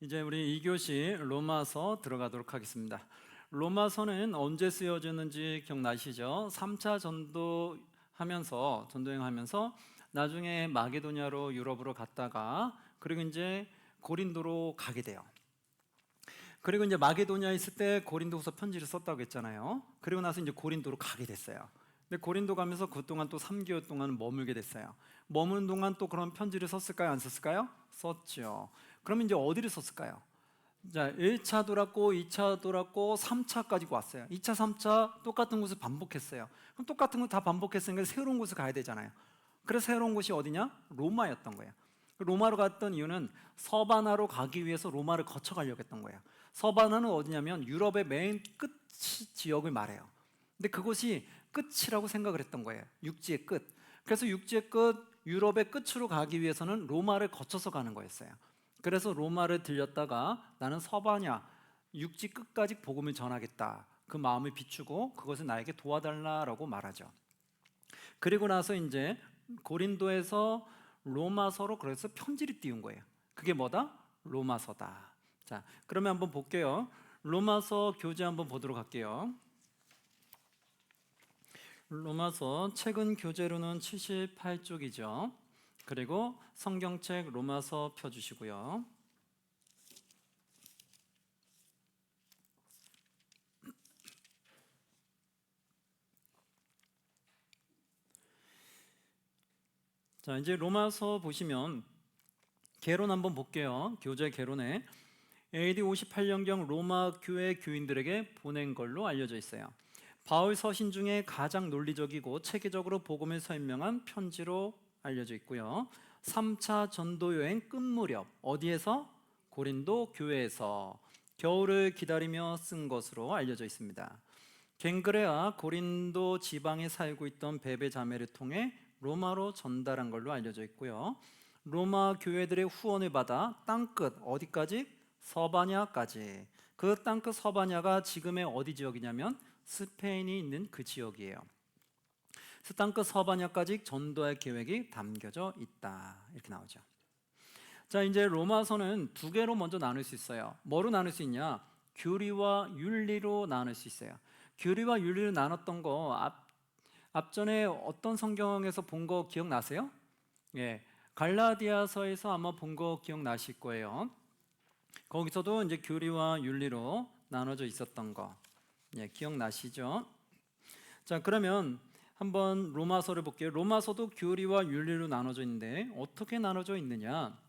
이제 우리 2교시 로마서 들어가도록 하겠습니다. 로마서는 언제 쓰여졌는지 기억나시죠? 3차 전도여행하면서 나중에 마게도냐로 유럽으로 갔다가 그리고 이제 고린도로 가게 돼요. 그리고 이제 마게도냐에 있을 때 고린도후서 편지를 썼다고 했잖아요. 그리고 나서 이제 고린도로 가게 됐어요. 근데 고린도 가면서 그동안 또 3개월 동안 머물게 됐어요. 머무는 동안 또 그런 편지를 썼을까요? 안 썼을까요? 썼죠. 그러면 이제 어디를 썼을까요? 자, 1차 돌았고 2차 돌았고 3차까지 왔어요. 2차, 3차 똑같은 곳을 반복했어요. 그럼 똑같은 거 다 반복했으니까 새로운 곳을 가야 되잖아요. 그래서 새로운 곳이 어디냐? 로마였던 거예요. 로마로 갔던 이유는 서바나로 가기 위해서 로마를 거쳐가려고 했던 거예요. 서바나는 어디냐면 유럽의 맨 끝 지역을 말해요. 근데 그곳이 끝이라고 생각을 했던 거예요. 육지의 끝. 그래서 육지의 끝, 유럽의 끝으로 가기 위해서는 로마를 거쳐서 가는 거였어요. 그래서 로마를 들렸다가 나는 서바냐, 육지 끝까지 복음을 전하겠다. 그 마음을 비추고 그것을 나에게 도와달라라고 말하죠. 그리고 나서 이제 고린도에서 로마서로 그래서 편지를 띄운 거예요. 그게 뭐다? 로마서다. 자, 그러면 한번 볼게요. 로마서 교재 한번 보도록 할게요. 로마서 책은 교재로는 78쪽이죠. 그리고 성경책 로마서 펴주시고요. 자, 이제 로마서 보시면 개론 한번 볼게요. 교재 개론에 AD 58년경 로마 교회 교인들에게 보낸 걸로 알려져 있어요. 바울 서신 중에 가장 논리적이고 체계적으로 복음을 설명한 편지로 알려져 있고요. 3차 전도 여행 끝 무렵 어디에서? 고린도 교회에서 겨울을 기다리며 쓴 것으로 알려져 있습니다. 갱그레아 고린도 지방에 살고 있던 베베 자매를 통해 로마로 전달한 걸로 알려져 있고요. 로마 교회들의 후원을 받아 땅끝 어디까지? 서바냐까지. 그 땅끝 서바냐가 지금의 어디 지역이냐면 스페인이 있는 그 지역이에요. 그 땅끝 서바냐까지 전도할 계획이 담겨져 있다. 이렇게 나오죠. 자, 이제 로마서는 두 개로 먼저 나눌 수 있어요. 뭐로 나눌 수 있냐? 교리와 윤리로 나눌 수 있어요. 교리와 윤리로 나눴던 거 앞전에 어떤 성경에서 본 거 기억나세요? 예, 갈라디아서에서 아마 본 거 기억나실 거예요. 거기서도 이제 교리와 윤리로 나눠져 있었던 거, 예, 기억나시죠? 자, 그러면 한번 로마서를 볼게요. 로마서도 교리와 윤리로 나눠져 있는데 어떻게 나눠져 있느냐?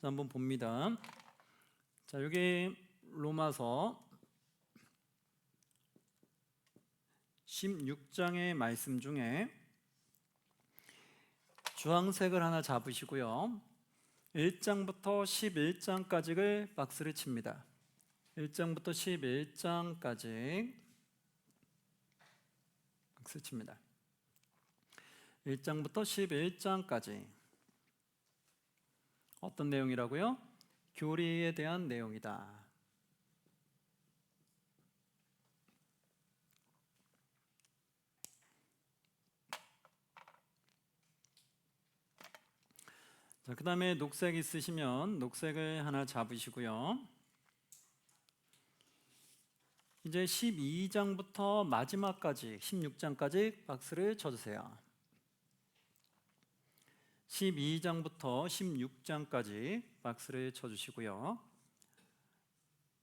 자, 한번 봅니다. 자, 여기 로마서 16장의 말씀 중에 주황색을 하나 잡으시고요. 1장부터 11장까지를 박스를 칩니다. 1장부터 11장까지 박스 칩니다. 1장부터 11장까지 어떤 내용이라고요? 교리에 대한 내용이다. 자, 그 다음에 녹색 있으시면 녹색을 하나 잡으시고요. 이제 12장부터 마지막까지 16장까지 박스를 쳐주세요. 12장부터 16장까지 박스를 쳐주시고요.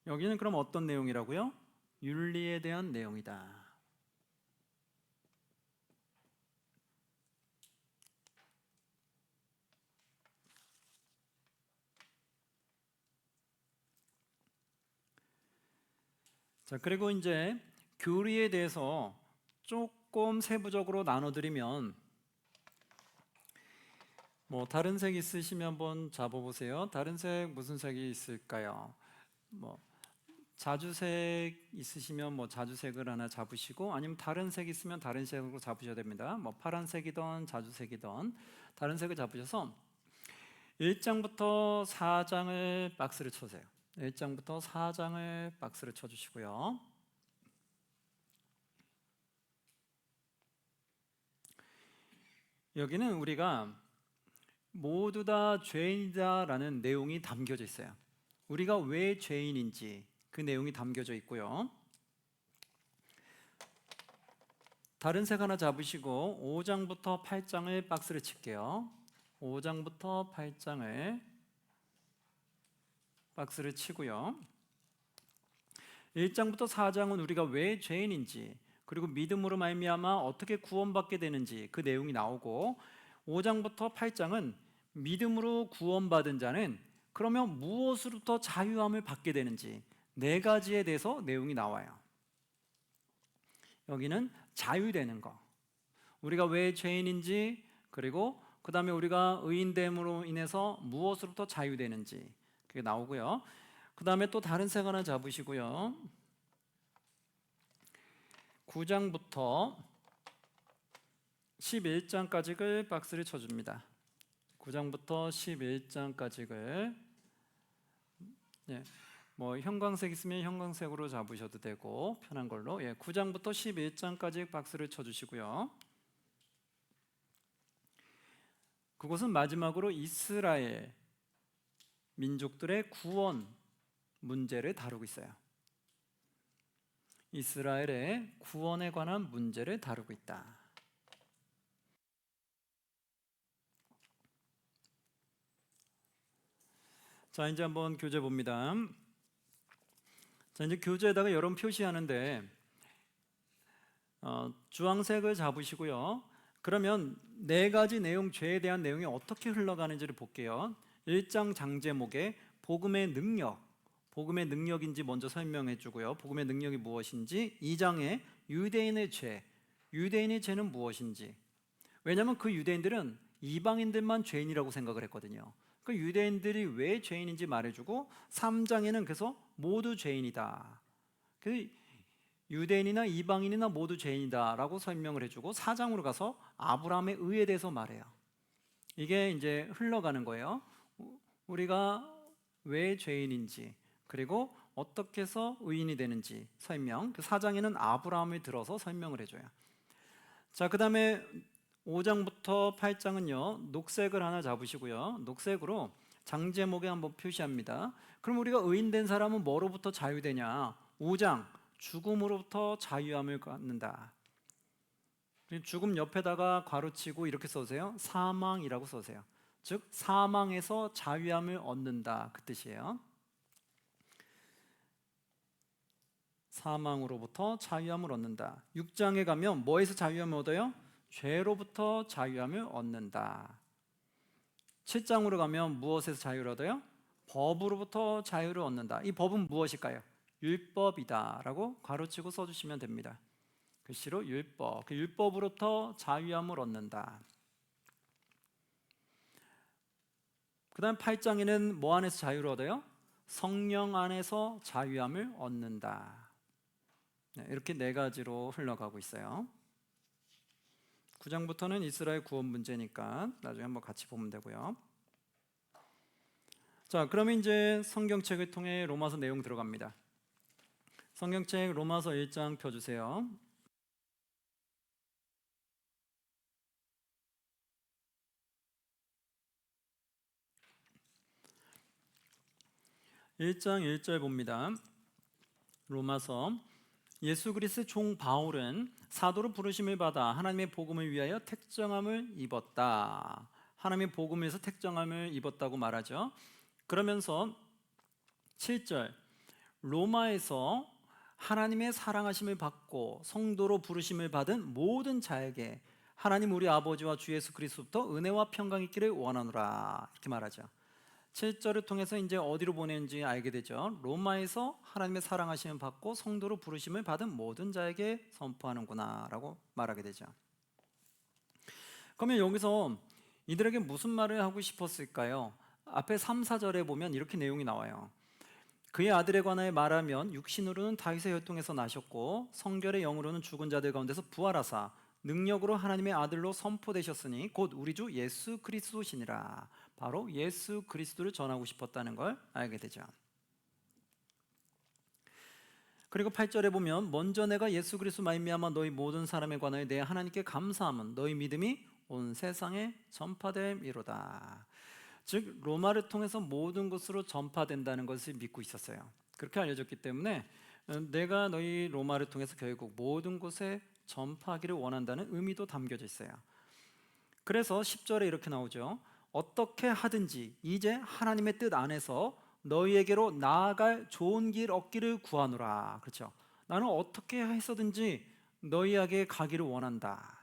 여기는 그럼 어떤 내용이라고요? 윤리에 대한 내용이다. 자, 그리고 이제 교리에 대해서 조금 세부적으로 나눠드리면 다른 색 있으시면 한번 잡아보세요. 다른 색 무슨 색이 있을까요? 자주색 있으시면 자주색을 하나 잡으시고 아니면 다른 색 있으면 다른 색으로 잡으셔야 됩니다. 파란색이든 자주색이든 다른 색을 잡으셔서 1장부터 4장을 박스를 쳐주세요. 1장부터 4장을 박스를 쳐주시고요. 여기는 우리가 모두 다 죄인이다라는 내용이 담겨져 있어요. 우리가 왜 죄인인지 그 내용이 담겨져 있고요. 다른 색 하나 잡으시고 5장부터 8장을 박스를 칠게요. 5장부터 8장을 박스를 치고요. 1장부터 4장은 우리가 왜 죄인인지, 그리고 믿음으로 말미암아 어떻게 구원받게 되는지 그 내용이 나오고, 5장부터 8장은 믿음으로 구원받은 자는 그러면 무엇으로부터 자유함을 받게 되는지 네 가지에 대해서 내용이 나와요. 여기는 자유되는 거, 우리가 왜 죄인인지, 그리고 그 다음에 우리가 의인됨으로 인해서 무엇으로부터 자유되는지 그게 나오고요. 그 다음에 또 다른 색 하나 잡으시고요. 9장부터 11장까지를 박스를 쳐줍니다. 9장부터 11장까지를 뭐 형광색 있으면 형광색으로 잡으셔도 되고 편한 걸로 9장부터 11장까지 박스를 쳐주시고요. 그것은 마지막으로 이스라엘 민족들의 구원 문제를 다루고 있어요. 이스라엘의 구원에 관한 문제를 다루고 있다. 자, 이제 한번 교재 봅니다. 자, 이제 교재에다가 여러분 표시하는데 주황색을 잡으시고요. 그러면 네 가지 내용, 죄에 대한 내용이 어떻게 흘러가는지를 볼게요. 1장 장제목에 복음의 능력인지 먼저 설명해 주고요. 복음의 능력이 무엇인지, 2장에 유대인의 죄는 무엇인지. 왜냐하면 그 유대인들은 이방인들만 죄인이라고 생각을 했거든요. 그 유대인들이 왜 죄인인지 말해주고, 3장에는 그래서 모두 죄인이다, 그 유대인이나 이방인이나 모두 죄인이다 라고 설명을 해주고, 4장으로 가서 아브라함의 의에 대해서 말해요. 이게 이제 흘러가는 거예요. 우리가 왜 죄인인지, 그리고 어떻게 해서 의인이 되는지 설명. 그 4장에는 아브라함을 들어서 설명을 해줘요. 자, 그 다음에 5장부터 8장은요 녹색을 하나 잡으시고요. 녹색으로 장제목에 한번 표시합니다. 그럼 우리가 의인된 사람은 뭐로부터 자유되냐? 5장 죽음으로부터 자유함을 갖는다. 죽음 옆에다가 괄호치고 이렇게 써세요. 사망이라고 써세요. 즉 사망에서 자유함을 얻는다, 그 뜻이에요. 사망으로부터 자유함을 얻는다. 6장에 가면 뭐에서 자유함을 얻어요? 죄로부터 자유함을 얻는다. 7장으로 가면 무엇에서 자유를 얻어요? 법으로부터 자유를 얻는다. 이 법은 무엇일까요? 율법이다 라고 괄호치고 써주시면 됩니다. 글씨로 율법, 그 율법으로부터 자유함을 얻는다. 그 다음 8장에는 뭐 안에서 자유를 얻어요? 성령 안에서 자유함을 얻는다. 이렇게 네 가지로 흘러가고 있어요. 9장부터는 이스라엘 구원 문제니까 나중에 한번 같이 보면 되고요. 자, 그러면 이제 성경책을 통해 로마서 내용 들어갑니다. 성경책 로마서 1장 펴주세요. (1장 1절) 봅니다. 로마서. 예수 그리스도의 종 바울은 사도로 부르심을 받아 하나님의 복음을 위하여 택정함을 입었다. 하나님의 복음에서 택정함을 입었다고 말하죠. 그러면서 7절, 로마에서 하나님의 사랑하심을 받고 성도로 부르심을 받은 모든 자에게 하나님 우리 아버지와 주 예수 그리스도부터 은혜와 평강이 있기를 원하노라, 이렇게 말하죠. 7절을 통해서 이제 어디로 보내는지 알게 되죠. 로마에서 하나님의 사랑하심을 받고 성도로 부르심을 받은 모든 자에게 선포하는구나 라고 말하게 되죠. 그러면 여기서 이들에게 무슨 말을 하고 싶었을까요? 앞에 3, 4절에 보면 이렇게 내용이 나와요. 그의 아들에 관하여 말하면 육신으로는 다윗의 혈통에서 나셨고 성결의 영으로는 죽은 자들 가운데서 부활하사 능력으로 하나님의 아들로 선포되셨으니 곧 우리 주 예수 그리스도시니라. 바로 예수 그리스도를 전하고 싶었다는 걸 알게 되죠. 그리고 8절에 보면 먼저 내가 예수 그리스도 말미암아 너희 모든 사람에 관하여 내 하나님께 감사함은 너희 믿음이 온 세상에 전파됨이로다. 즉 로마를 통해서 모든 곳으로 전파된다는 것을 믿고 있었어요. 그렇게 알려졌기 때문에 내가 너희 로마를 통해서 결국 모든 곳에 전파하기를 원한다는 의미도 담겨져 있어요. 그래서 10절에 이렇게 나오죠. 어떻게 하든지 이제 하나님의 뜻 안에서 너희에게로 나아갈 좋은 길 얻기를 구하노라. 그렇죠? 나는 어떻게 해서든지 너희에게 가기를 원한다.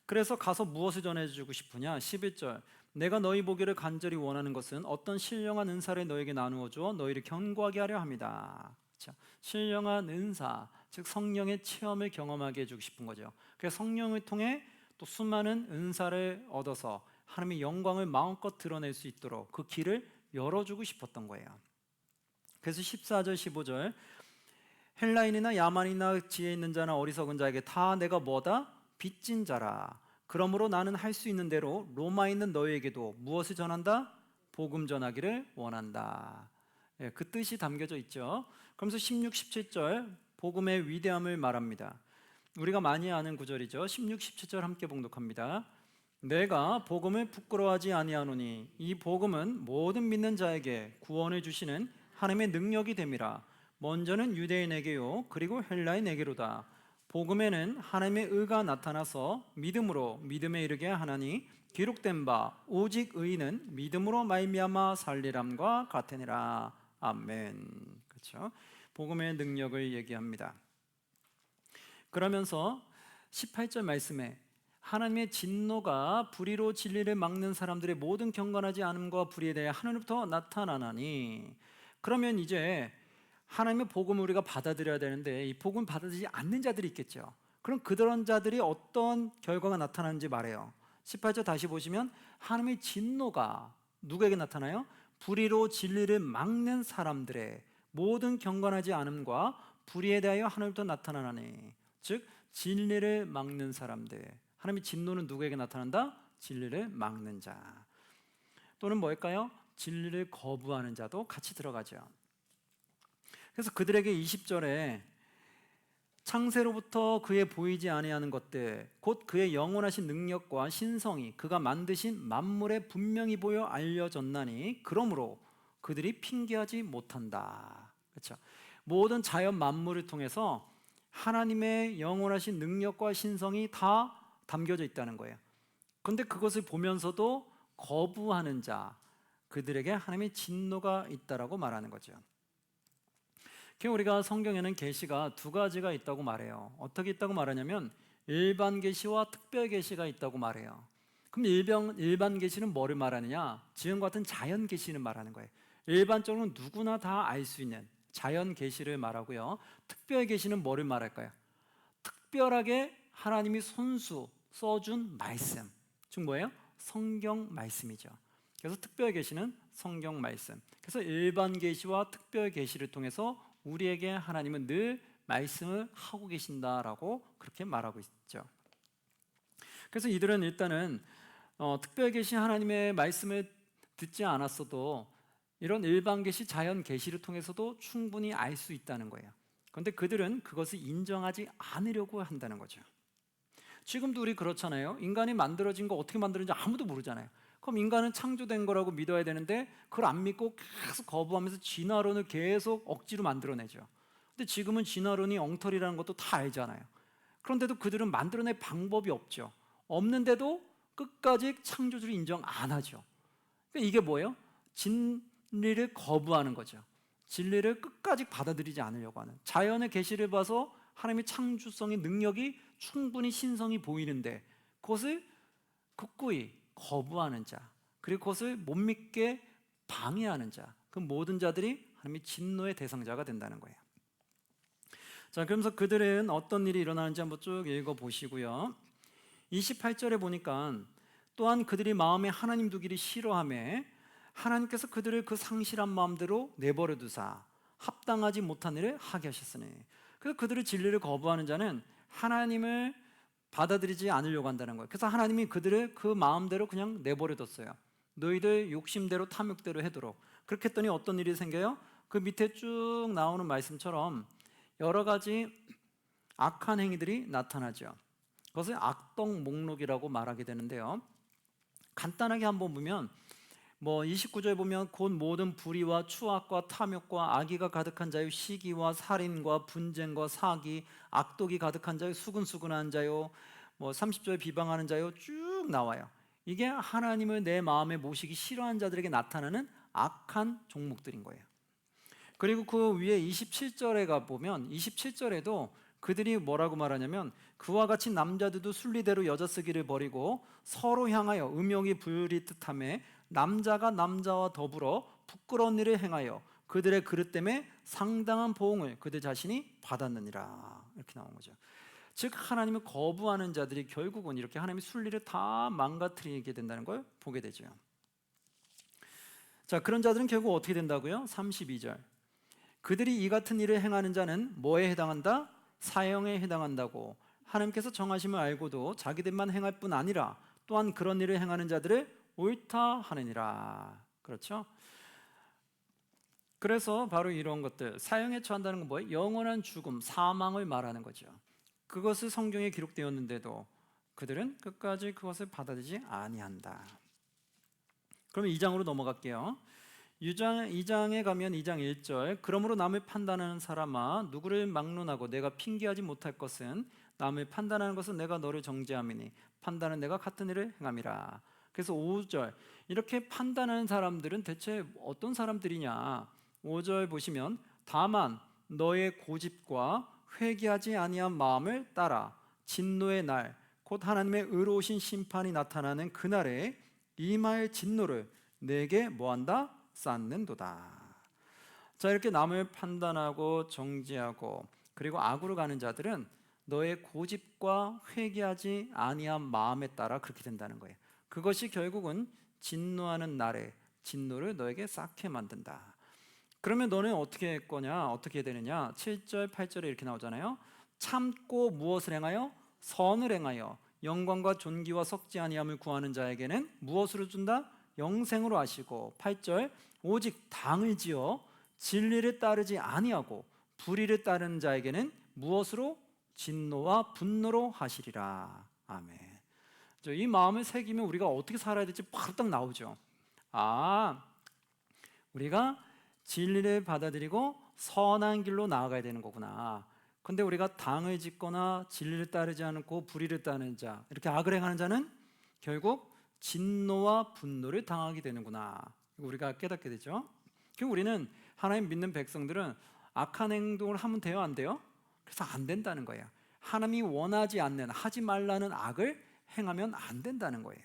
그래서 가서 무엇을 전해주고 싶으냐? 11절 내가 너희 보기를 간절히 원하는 것은 어떤 신령한 은사를 너에게 나누어 주어 너희를 견고하게 하려 합니다. 그렇죠? 신령한 은사, 즉 성령의 체험을 경험하게 해주고 싶은 거죠. 그래서 성령을 통해 또 수많은 은사를 얻어서 하나님의 영광을 마음껏 드러낼 수 있도록 그 길을 열어주고 싶었던 거예요. 그래서 14절 15절 헬라인이나 야만이나 지혜 있는 자나 어리석은 자에게 다 내가 뭐다? 빚진 자라. 그러므로 나는 할 수 있는 대로 로마에 있는 너희에게도 무엇을 전한다? 복음 전하기를 원한다. 그 뜻이 담겨져 있죠. 그러면서 16, 17절 복음의 위대함을 말합니다. 우리가 많이 아는 구절이죠. 16, 17절 함께 봉독합니다. 내가 복음을 부끄러워하지 아니하노니 이 복음은 모든 믿는 자에게 구원을 주시는 하나님의 능력이 됨이라. 먼저는 유대인에게요 그리고 헬라인에게로다. 복음에는 하나님의 의가 나타나서 믿음으로 믿음에 이르게 하나니 기록된 바 오직 의인은 믿음으로 말미암아 살리람과 같으니라. 아멘. 그렇죠? 복음의 능력을 얘기합니다. 그러면서 18절 말씀에 하나님의 진노가 불의로 진리를 막는 사람들의 모든 경건하지 않음과 불의에 대해 하늘로부터 나타나나니. 그러면 이제 하나님의 복음을 우리가 받아들여야 되는데 이 복음을 받아들이지 않는 자들이 있겠죠. 그럼 그런 자들이 어떤 결과가 나타나는지 말해요. 18절 다시 보시면 하나님의 진노가 누구에게 나타나요? 불의로 진리를 막는 사람들의 모든 경건하지 않음과 불의에 대하여 하늘부터 나타나나니. 즉 진리를 막는 사람들, 하나님의 진노는 누구에게 나타난다? 진리를 막는 자. 또는 뭘까요? 진리를 거부하는 자도 같이 들어가죠. 그래서 그들에게 20절에 창세로부터 그의 보이지 아니하는 것들 곧 그의 영원하신 능력과 신성이 그가 만드신 만물에 분명히 보여 알려졌나니 그러므로 그들이 핑계하지 못한다. 그렇죠? 모든 자연 만물을 통해서 하나님의 영원하신 능력과 신성이 다 담겨져 있다는 거예요. 그런데 그것을 보면서도 거부하는 자, 그들에게 하나님의 진노가 있다라고 말하는 거죠. 우리가 성경에는 계시가 두 가지가 있다고 말해요. 어떻게 있다고 말하냐면 일반 계시와 특별 계시가 있다고 말해요. 그럼 일반 계시는 뭐를 말하느냐? 지금 같은 자연 계시는 말하는 거예요. 일반적으로 누구나 다 알 수 있는 자연 계시를 말하고요. 특별 계시는 뭐를 말할까요? 특별하게 하나님이 손수 써준 말씀. 즉 뭐예요? 성경 말씀이죠. 그래서 특별 계시는 성경 말씀. 그래서 일반 계시와 특별 계시를 통해서 우리에게 하나님은 늘 말씀을 하고 계신다라고 그렇게 말하고 있죠. 그래서 이들은 일단은 특별 계시 하나님의 말씀을 듣지 않았어도 이런 일반 계시, 자연 계시를 통해서도 충분히 알 수 있다는 거예요. 그런데 그들은 그것을 인정하지 않으려고 한다는 거죠. 지금도 우리 그렇잖아요. 인간이 만들어진 거 어떻게 만들어진지 아무도 모르잖아요. 그럼 인간은 창조된 거라고 믿어야 되는데 그걸 안 믿고 계속 거부하면서 진화론을 계속 억지로 만들어내죠. 근데 지금은 진화론이 엉터리라는 것도 다 알잖아요. 그런데도 그들은 만들어낼 방법이 없죠. 없는데도 끝까지 창조주를 인정 안 하죠. 그러니까 이게 뭐예요? 진리를 거부하는 거죠. 진리를 끝까지 받아들이지 않으려고 하는. 자연의 계시를 봐서 하나님의 창조성의 능력이 충분히 신성이 보이는데 그것을 굳고이 거부하는 자, 그리고 그것을 못 믿게 방해하는 자, 그 모든 자들이 하나님의 진노의 대상자가 된다는 거예요. 자, 그러면서 그들은 어떤 일이 일어나는지 한번 쭉 읽어보시고요. 28절에 보니까 또한 그들이 마음에 하나님 두기를 싫어하며 하나님께서 그들을 그 상실한 마음대로 내버려 두사 합당하지 못한 일을 하게 하셨으니. 그래서 그들의 진리를 거부하는 자는 하나님을 받아들이지 않으려고 한다는 거예요. 그래서 하나님이 그들을 그 마음대로 그냥 내버려뒀어요. 너희들 욕심대로 탐욕대로 하도록. 그렇게 했더니 어떤 일이 생겨요? 그 밑에 쭉 나오는 말씀처럼 여러 가지 악한 행위들이 나타나죠. 그것을 악덕 목록이라고 말하게 되는데요. 간단하게 한번 보면 29절에 보면 곧 모든 불의와 추악과 탐욕과 악의가 가득한 자요 시기와 살인과 분쟁과 사기 악독이 가득한 자요 수근수근한 자요 30절에 비방하는 자요 쭉 나와요. 이게 하나님을 내 마음에 모시기 싫어하는 자들에게 나타나는 악한 종목들인 거예요. 그리고 그 위에 27절에 가보면 27절에도 그들이 뭐라고 말하냐면 그와 같이 남자들도 순리대로 여자 쓰기를 버리고 서로 향하여 음욕이 불이듯하며 남자가 남자와 더불어 부끄러운 일을 행하여 그들의 그릇 때문에 상당한 보응을 그들 자신이 받았느니라. 이렇게 나온 거죠. 즉 하나님을 거부하는 자들이 결국은 이렇게 하나님의 순리를 다 망가뜨리게 된다는 걸 보게 되죠. 자, 그런 자들은 결국 어떻게 된다고요? 32절 그들이 이 같은 일을 행하는 자는 뭐에 해당한다? 사형에 해당한다고 하나님께서 정하심을 알고도 자기들만 행할 뿐 아니라 또한 그런 일을 행하는 자들을 옳다 하느니라. 그렇죠? 그래서 바로 이런 것들 사형에 처한다는 건 뭐예요? 영원한 죽음, 사망을 말하는 거죠. 그것을 성경에 기록되었는데도 그들은 끝까지 그것을 받아들이지 아니한다. 그러면 2장으로 넘어갈게요. 2장에 가면 2장 1절 그러므로 남을 판단하는 사람아 누구를 막론하고 내가 핑계하지 못할 것은 남을 판단하는 것은 내가 너를 정죄함이니 판단은 내가 같은 일을 행함이라. 그래서 5절 이렇게 판단하는 사람들은 대체 어떤 사람들이냐. 5절 보시면 다만 너의 고집과 회개하지 아니한 마음을 따라 진노의 날 곧 하나님의 의로우신 심판이 나타나는 그날에 이마의 진노를 내게 뭐한다? 쌓는도다. 자, 이렇게 남을 판단하고 정죄하고 그리고 악으로 가는 자들은 너의 고집과 회개하지 아니한 마음에 따라 그렇게 된다는 거예요. 그것이 결국은 진노하는 날에 진노를 너에게 쌓게 만든다. 그러면 너는 어떻게 할 거냐? 어떻게 해야 되느냐? 7절, 8절에 이렇게 나오잖아요. 참고 무엇을 행하여? 선을 행하여 영광과 존귀와 썩지 아니함을 구하는 자에게는 무엇으로 준다? 영생으로 하시고 8절 오직 당을 지어 진리를 따르지 아니하고 불의를 따르는 자에게는 무엇으로? 진노와 분노로 하시리라. 아멘. 이 마음을 새기면 우리가 어떻게 살아야 될지 바로 딱 나오죠. 우리가 진리를 받아들이고 선한 길로 나아가야 되는 거구나. 근데 우리가 당을 짓거나 진리를 따르지 않고 불의를 따르는 자, 이렇게 악을 행하는 자는 결국 진노와 분노를 당하게 되는구나. 우리가 깨닫게 되죠. 결국 우리는 하나님 믿는 백성들은 악한 행동을 하면 돼요, 안 돼요? 그래서 안 된다는 거예요. 하나님이 원하지 않는, 하지 말라는 악을 행하면 안 된다는 거예요.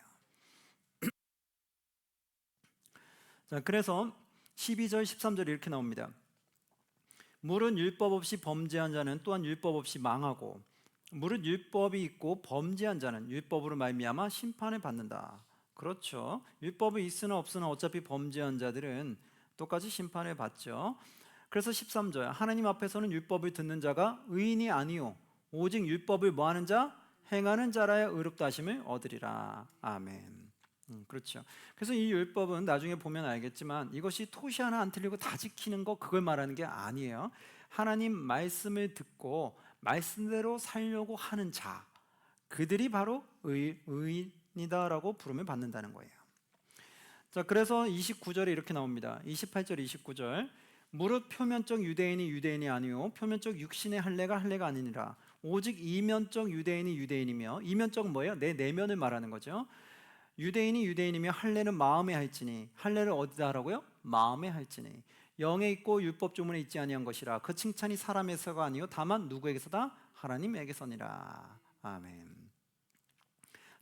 자, 그래서 12절, 13절 이렇게 나옵니다. 무릇 율법 없이 범죄한 자는 또한 율법 없이 망하고 무릇 율법이 있고 범죄한 자는 율법으로 말미암아 심판을 받는다. 그렇죠. 율법이 있으나 없으나 어차피 범죄한 자들은 똑같이 심판을 받죠. 그래서 13절 하나님 앞에서는 율법을 듣는 자가 의인이 아니요 오직 율법을 뭐하는 자? 행하는 자라야 의롭다 하심을 얻으리라. 아멘. 그렇죠. 그래서 이 율법은 나중에 보면 알겠지만 이것이 토시 하나 안 틀리고 다 지키는 거 그걸 말하는 게 아니에요. 하나님 말씀을 듣고 말씀대로 살려고 하는 자 그들이 바로 의인이다라고 부름을 받는다는 거예요. 자, 그래서 29절에 이렇게 나옵니다. 28절 29절 무릇 표면적 유대인이 유대인이 아니요 표면적 육신의 할례가 할례가 아니니라 오직 이면적 유대인이 유대인이며 이면적 뭐예요? 내 내면을 말하는 거죠. 유대인이 유대인이며 할례는 마음에 할지니 할례를 어디다 하라고요? 마음에 할지니 영에 있고 율법 조문에 있지 아니한 것이라 그 칭찬이 사람에서가 아니요 다만 누구에게서다? 하나님에게서니라. 아멘.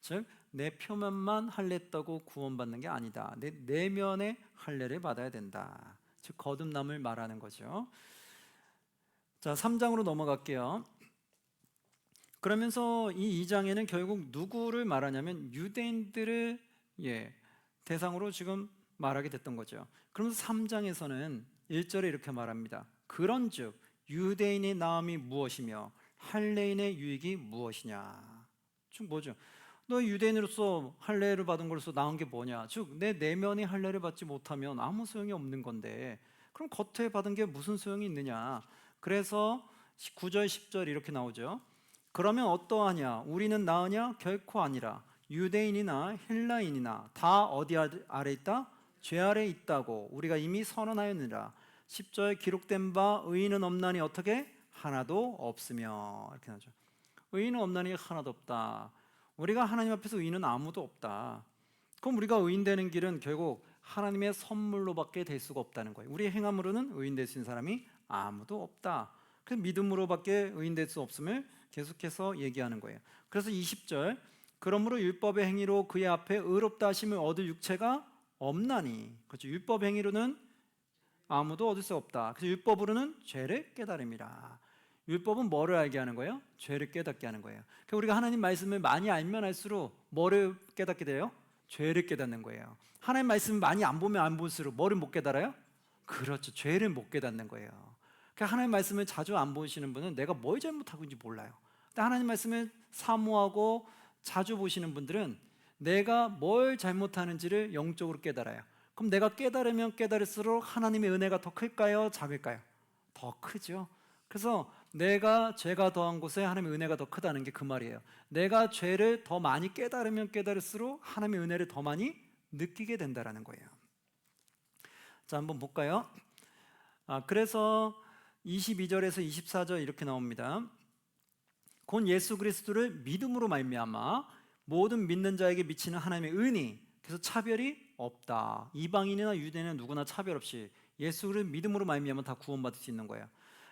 즉 내 표면만 할례했다고 구원받는 게 아니다. 내 내면의 할례를 받아야 된다. 즉 거듭남을 말하는 거죠. 자, 3장으로 넘어갈게요. 그러면서 이 2장에는 결국 누구를 말하냐면 유대인들을 대상으로 지금 말하게 됐던 거죠. 그러면서 3장에서는 1절에 이렇게 말합니다. 그런즉 유대인의 나음이 무엇이며 할례인의 유익이 무엇이냐. 즉 뭐죠? 너 유대인으로서 할례를 받은 것으로서 나온 게 뭐냐? 즉 내 내면이 할례를 받지 못하면 아무 소용이 없는 건데 그럼 겉에 받은 게 무슨 소용이 있느냐? 그래서 9절 10절 이렇게 나오죠. 그러면 어떠하냐? 우리는 나으냐? 결코 아니라. 유대인이나 헬라인이나 다 어디 아래 있다? 죄 아래 있다고 우리가 이미 선언하였느니라. 10절 기록된 바 의인은 없나니 어떻게? 하나도 없으며. 이렇게 나죠. 의인은 없나니 하나도 없다. 우리가 하나님 앞에서 의인은 아무도 없다. 그럼 우리가 의인 되는 길은 결국 하나님의 선물로밖에 될 수가 없다는 거예요. 우리의 행함으로는 의인 될 수 있는 사람이 아무도 없다. 그래서 믿음으로밖에 의인 될 수 없음을 계속해서 얘기하는 거예요. 그래서 20절 그러므로 율법의 행위로 그의 앞에 의롭다 하심을 얻을 육체가 없나니. 그렇죠. 율법 행위로는 아무도 얻을 수 없다. 그래서 율법으로는 죄를 깨달음이라. 율법은 뭐를 알게 하는 거예요? 죄를 깨닫게 하는 거예요. 그러니까 우리가 하나님 말씀을 많이 알면 알수록 뭐를 깨닫게 돼요? 죄를 깨닫는 거예요. 하나님 말씀을 많이 안 보면 안 볼수록 뭐를 못 깨달아요? 그렇죠. 죄를 못 깨닫는 거예요. 그러니까 하나님 말씀을 자주 안 보시는 분은 내가 뭘 잘못하고 있는지 몰라요. 근데 하나님 말씀을 사모하고 자주 보시는 분들은 내가 뭘 잘못하는지를 영적으로 깨달아요. 그럼 내가 깨달으면 깨달을수록 하나님의 은혜가 더 클까요? 작을까요? 더 크죠. 그래서 내가 죄가 더한 곳에 하나님의 은혜가 더 크다는 게 그 말이에요. 내가 죄를 더 많이 깨달으면 깨달을수록 하나님의 은혜를 더 많이 느끼게 된다는 거예요. 자, 한번 볼까요? 그래서 22절에서 24절 이렇게 나옵니다. 곧 예수 그리스도를 믿음으로 말미암아 모든 믿는 자에게 미치는 하나님의 은이, 그래서 차별이 없다. 이방인이나 유대인은 누구나 차별 없이 예수를 믿음으로 말미암아 다 구원받을 수 있는 거예요.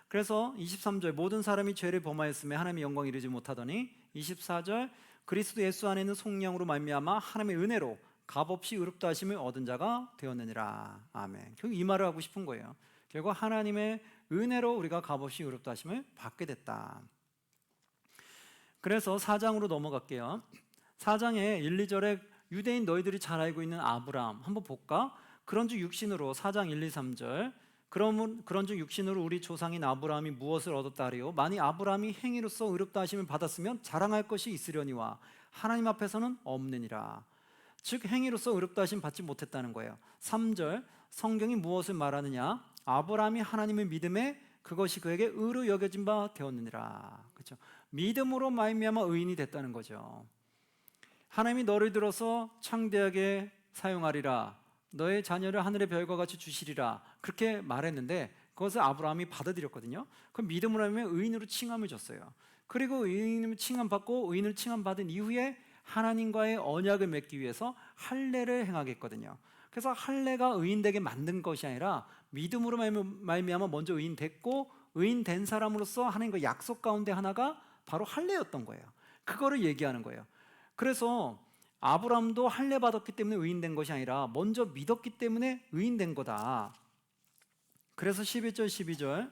그래서 23절 모든 사람이 죄를 범하였음에 하나님의 영광 이르지 못하더니, 24절 그리스도 예수 안에 있는 속량으로 말미암아 하나님의 은혜로 값없이 의롭다 하심을 얻은 자가 되었느니라. 아멘. 결국 이 말을 하고 싶은 거예요. 결국 하나님의 은혜로 우리가 값없이 의롭다 하심을 받게 됐다. 그래서 4장으로 넘어갈게요. 4장의 1, 2절에 유대인 너희들이 잘 알고 있는 아브라함 한번 볼까? 그런즉 육신으로 4장 1, 2, 3절 그런즉 육신으로 우리 조상인 아브라함이 무엇을 얻었다 하리요? 만일 아브라함이 행위로서 의롭다 하심을 받았으면 자랑할 것이 있으려니와 하나님 앞에서는 없느니라. 즉 행위로서 의롭다 하심 받지 못했다는 거예요. 3절 성경이 무엇을 말하느냐? 아브라함이 하나님을 믿음에 그것이 그에게 의로 여겨진 바 되었느니라. 그렇죠? 믿음으로 말미암아 의인이 됐다는 거죠. 하나님이 너를 들어서 창대하게 사용하리라. 너의 자녀를 하늘의 별과 같이 주시리라. 그렇게 말했는데 그것을 아브라함이 받아들였거든요. 그 믿음으로 하면 의인으로 칭함을 줬어요. 그리고 의인으로 칭함받고 의인을 칭함받은 이후에 하나님과의 언약을 맺기 위해서 할례를 행하겠거든요. 그래서 할례가 의인되게 만든 것이 아니라 믿음으로 말미암아 먼저 의인 됐고 의인 된 사람으로서 하나님과 약속 가운데 하나가 바로 할례였던 거예요. 그거를 얘기하는 거예요. 그래서 아브라함도 할례 받았기 때문에 의인 된 것이 아니라 먼저 믿었기 때문에 의인 된 거다. 그래서 11절 12절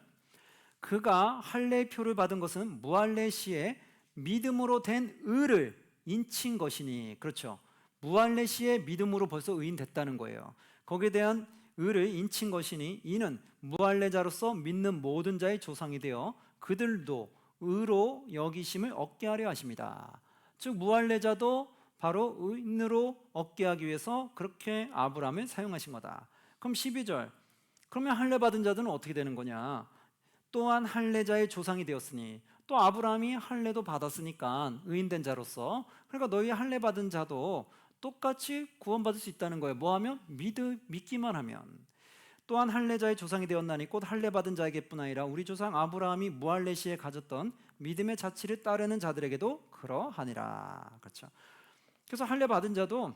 그가 할례의 표를 받은 것은 무할례 시에 믿음으로 된 의를 인친 것이니. 그렇죠. 무할례 시에 믿음으로 벌써 의인 됐다는 거예요. 거기에 대한 의를 인친 것이니 이는 무할례자로서 믿는 모든 자의 조상이 되어 그들도 의로 여기심을 얻게 하려 하십니다. 즉 무할례자도 바로 의인으로 얻게 하기 위해서 그렇게 아브라함을 사용하신 거다. 그럼 12절 그러면 할례 받은 자들은 어떻게 되는 거냐? 또한 할례자의 조상이 되었으니. 또 아브라함이 할례도 받았으니까 의인된 자로서, 그러니까 너희 할례 받은 자도 똑같이 구원받을 수 있다는 거예요. 뭐 하면? 믿기만 하면. 또한 할례자의 조상이 되었나니 곧 할례 받은 자에게뿐 아니라 우리 조상 아브라함이 무할례 시에 가졌던 믿음의 자치를 따르는 자들에게도 그러하니라. 그렇죠. 그래서 할례 받은 자도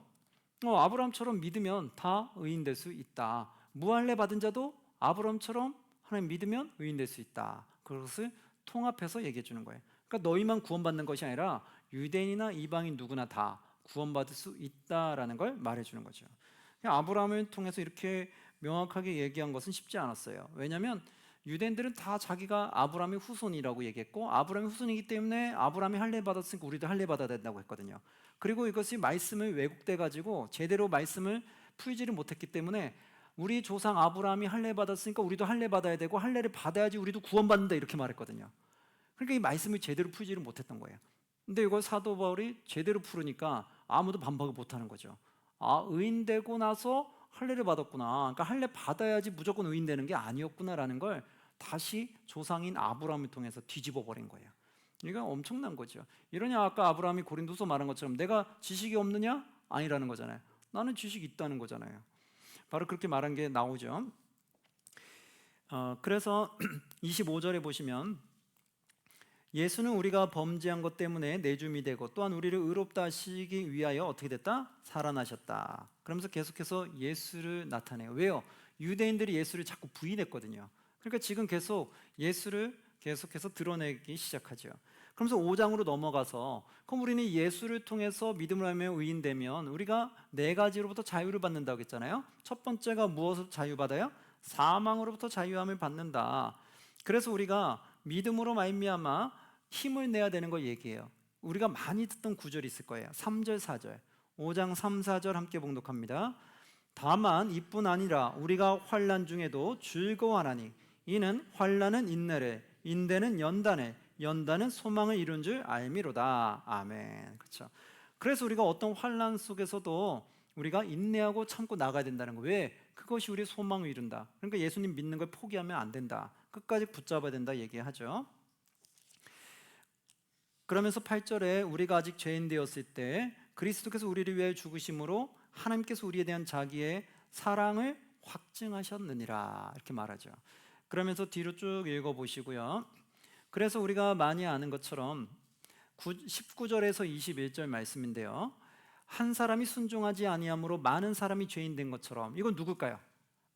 아브라함처럼 믿으면 다 의인 될 수 있다. 무할례 받은 자도 아브라함처럼 하나님 믿으면 의인 될 수 있다. 그것을 통합해서 얘기해 주는 거예요. 그러니까 너희만 구원받는 것이 아니라 유대인이나 이방인 누구나 다 구원받을 수 있다라는 걸 말해 주는 거죠. 아브라함을 통해서 이렇게 명확하게 얘기한 것은 쉽지 않았어요. 왜냐하면 유대인들은 다 자기가 아브라함의 후손이라고 얘기했고 아브라함의 후손이기 때문에 아브라함이 할례 받았으니까 우리도 할례 받아야 된다고 했거든요. 그리고 이것이 말씀을 왜곡돼 가지고 제대로 말씀을 풀지를 못했기 때문에 우리 조상 아브라함이 할례 받았으니까 우리도 할례 받아야 되고 할례를 받아야지 우리도 구원받는다 이렇게 말했거든요. 그러니까 이 말씀을 제대로 풀지를 못했던 거예요. 근데 이걸 사도 바울이 제대로 풀으니까 아무도 반박을 못하는 거죠. 의인 되고 나서 할례를 받았구나. 그러니까 할례 받아야지 무조건 의인 되는 게 아니었구나라는 걸 다시 조상인 아브라함을 통해서 뒤집어 버린 거예요. 이거 엄청난 거죠. 이러냐 아까 아브라함이 고린도서 말한 것처럼 내가 지식이 없느냐? 아니라는 거잖아요. 나는 지식이 있다는 거잖아요. 바로 그렇게 말한 게 나오죠. 그래서 25절에 보시면 예수는 우리가 범죄한 것 때문에 내줌이 되고 또한 우리를 의롭다 하시기 위하여 어떻게 됐다? 살아나셨다. 그러면서 계속해서 예수를 나타내요. 왜요? 유대인들이 예수를 자꾸 부인했거든요. 그러니까 지금 계속 예수를 계속해서 드러내기 시작하죠. 그러면서 5장으로 넘어가서 그럼 우리는 예수를 통해서 믿음을 하며 의인되면 우리가 네 가지로부터 자유를 받는다고 했잖아요. 첫 번째가 무엇으로 자유받아요? 사망으로부터 자유함을 받는다. 그래서 우리가 믿음으로 말미암아 힘을 내야 되는 걸 얘기해요. 우리가 많이 듣던 구절이 있을 거예요. 3절 4절 5장 3, 4절 함께 봉독합니다. 다만 이뿐 아니라 우리가 환난 중에도 즐거워하나니 이는 환난은 인내를 인내는 연단을 연단은 소망을 이룬 줄 알미로다. 아멘. 그렇죠. 그래서 우리가 어떤 환난 속에서도 우리가 인내하고 참고 나가야 된다는 거. 왜? 그것이 우리의 소망을 이룬다. 그러니까 예수님 믿는 걸 포기하면 안 된다. 끝까지 붙잡아야 된다 얘기하죠. 그러면서 8절에 우리가 아직 죄인 되었을 때 그리스도께서 우리를 위해 죽으심으로 하나님께서 우리에 대한 자기의 사랑을 확증하셨느니라 이렇게 말하죠. 그러면서 뒤로 쭉 읽어보시고요. 그래서 우리가 많이 아는 것처럼 19절에서 21절 말씀인데요. 한 사람이 순종하지 아니함으로 많은 사람이 죄인 된 것처럼 이건 누굴까요?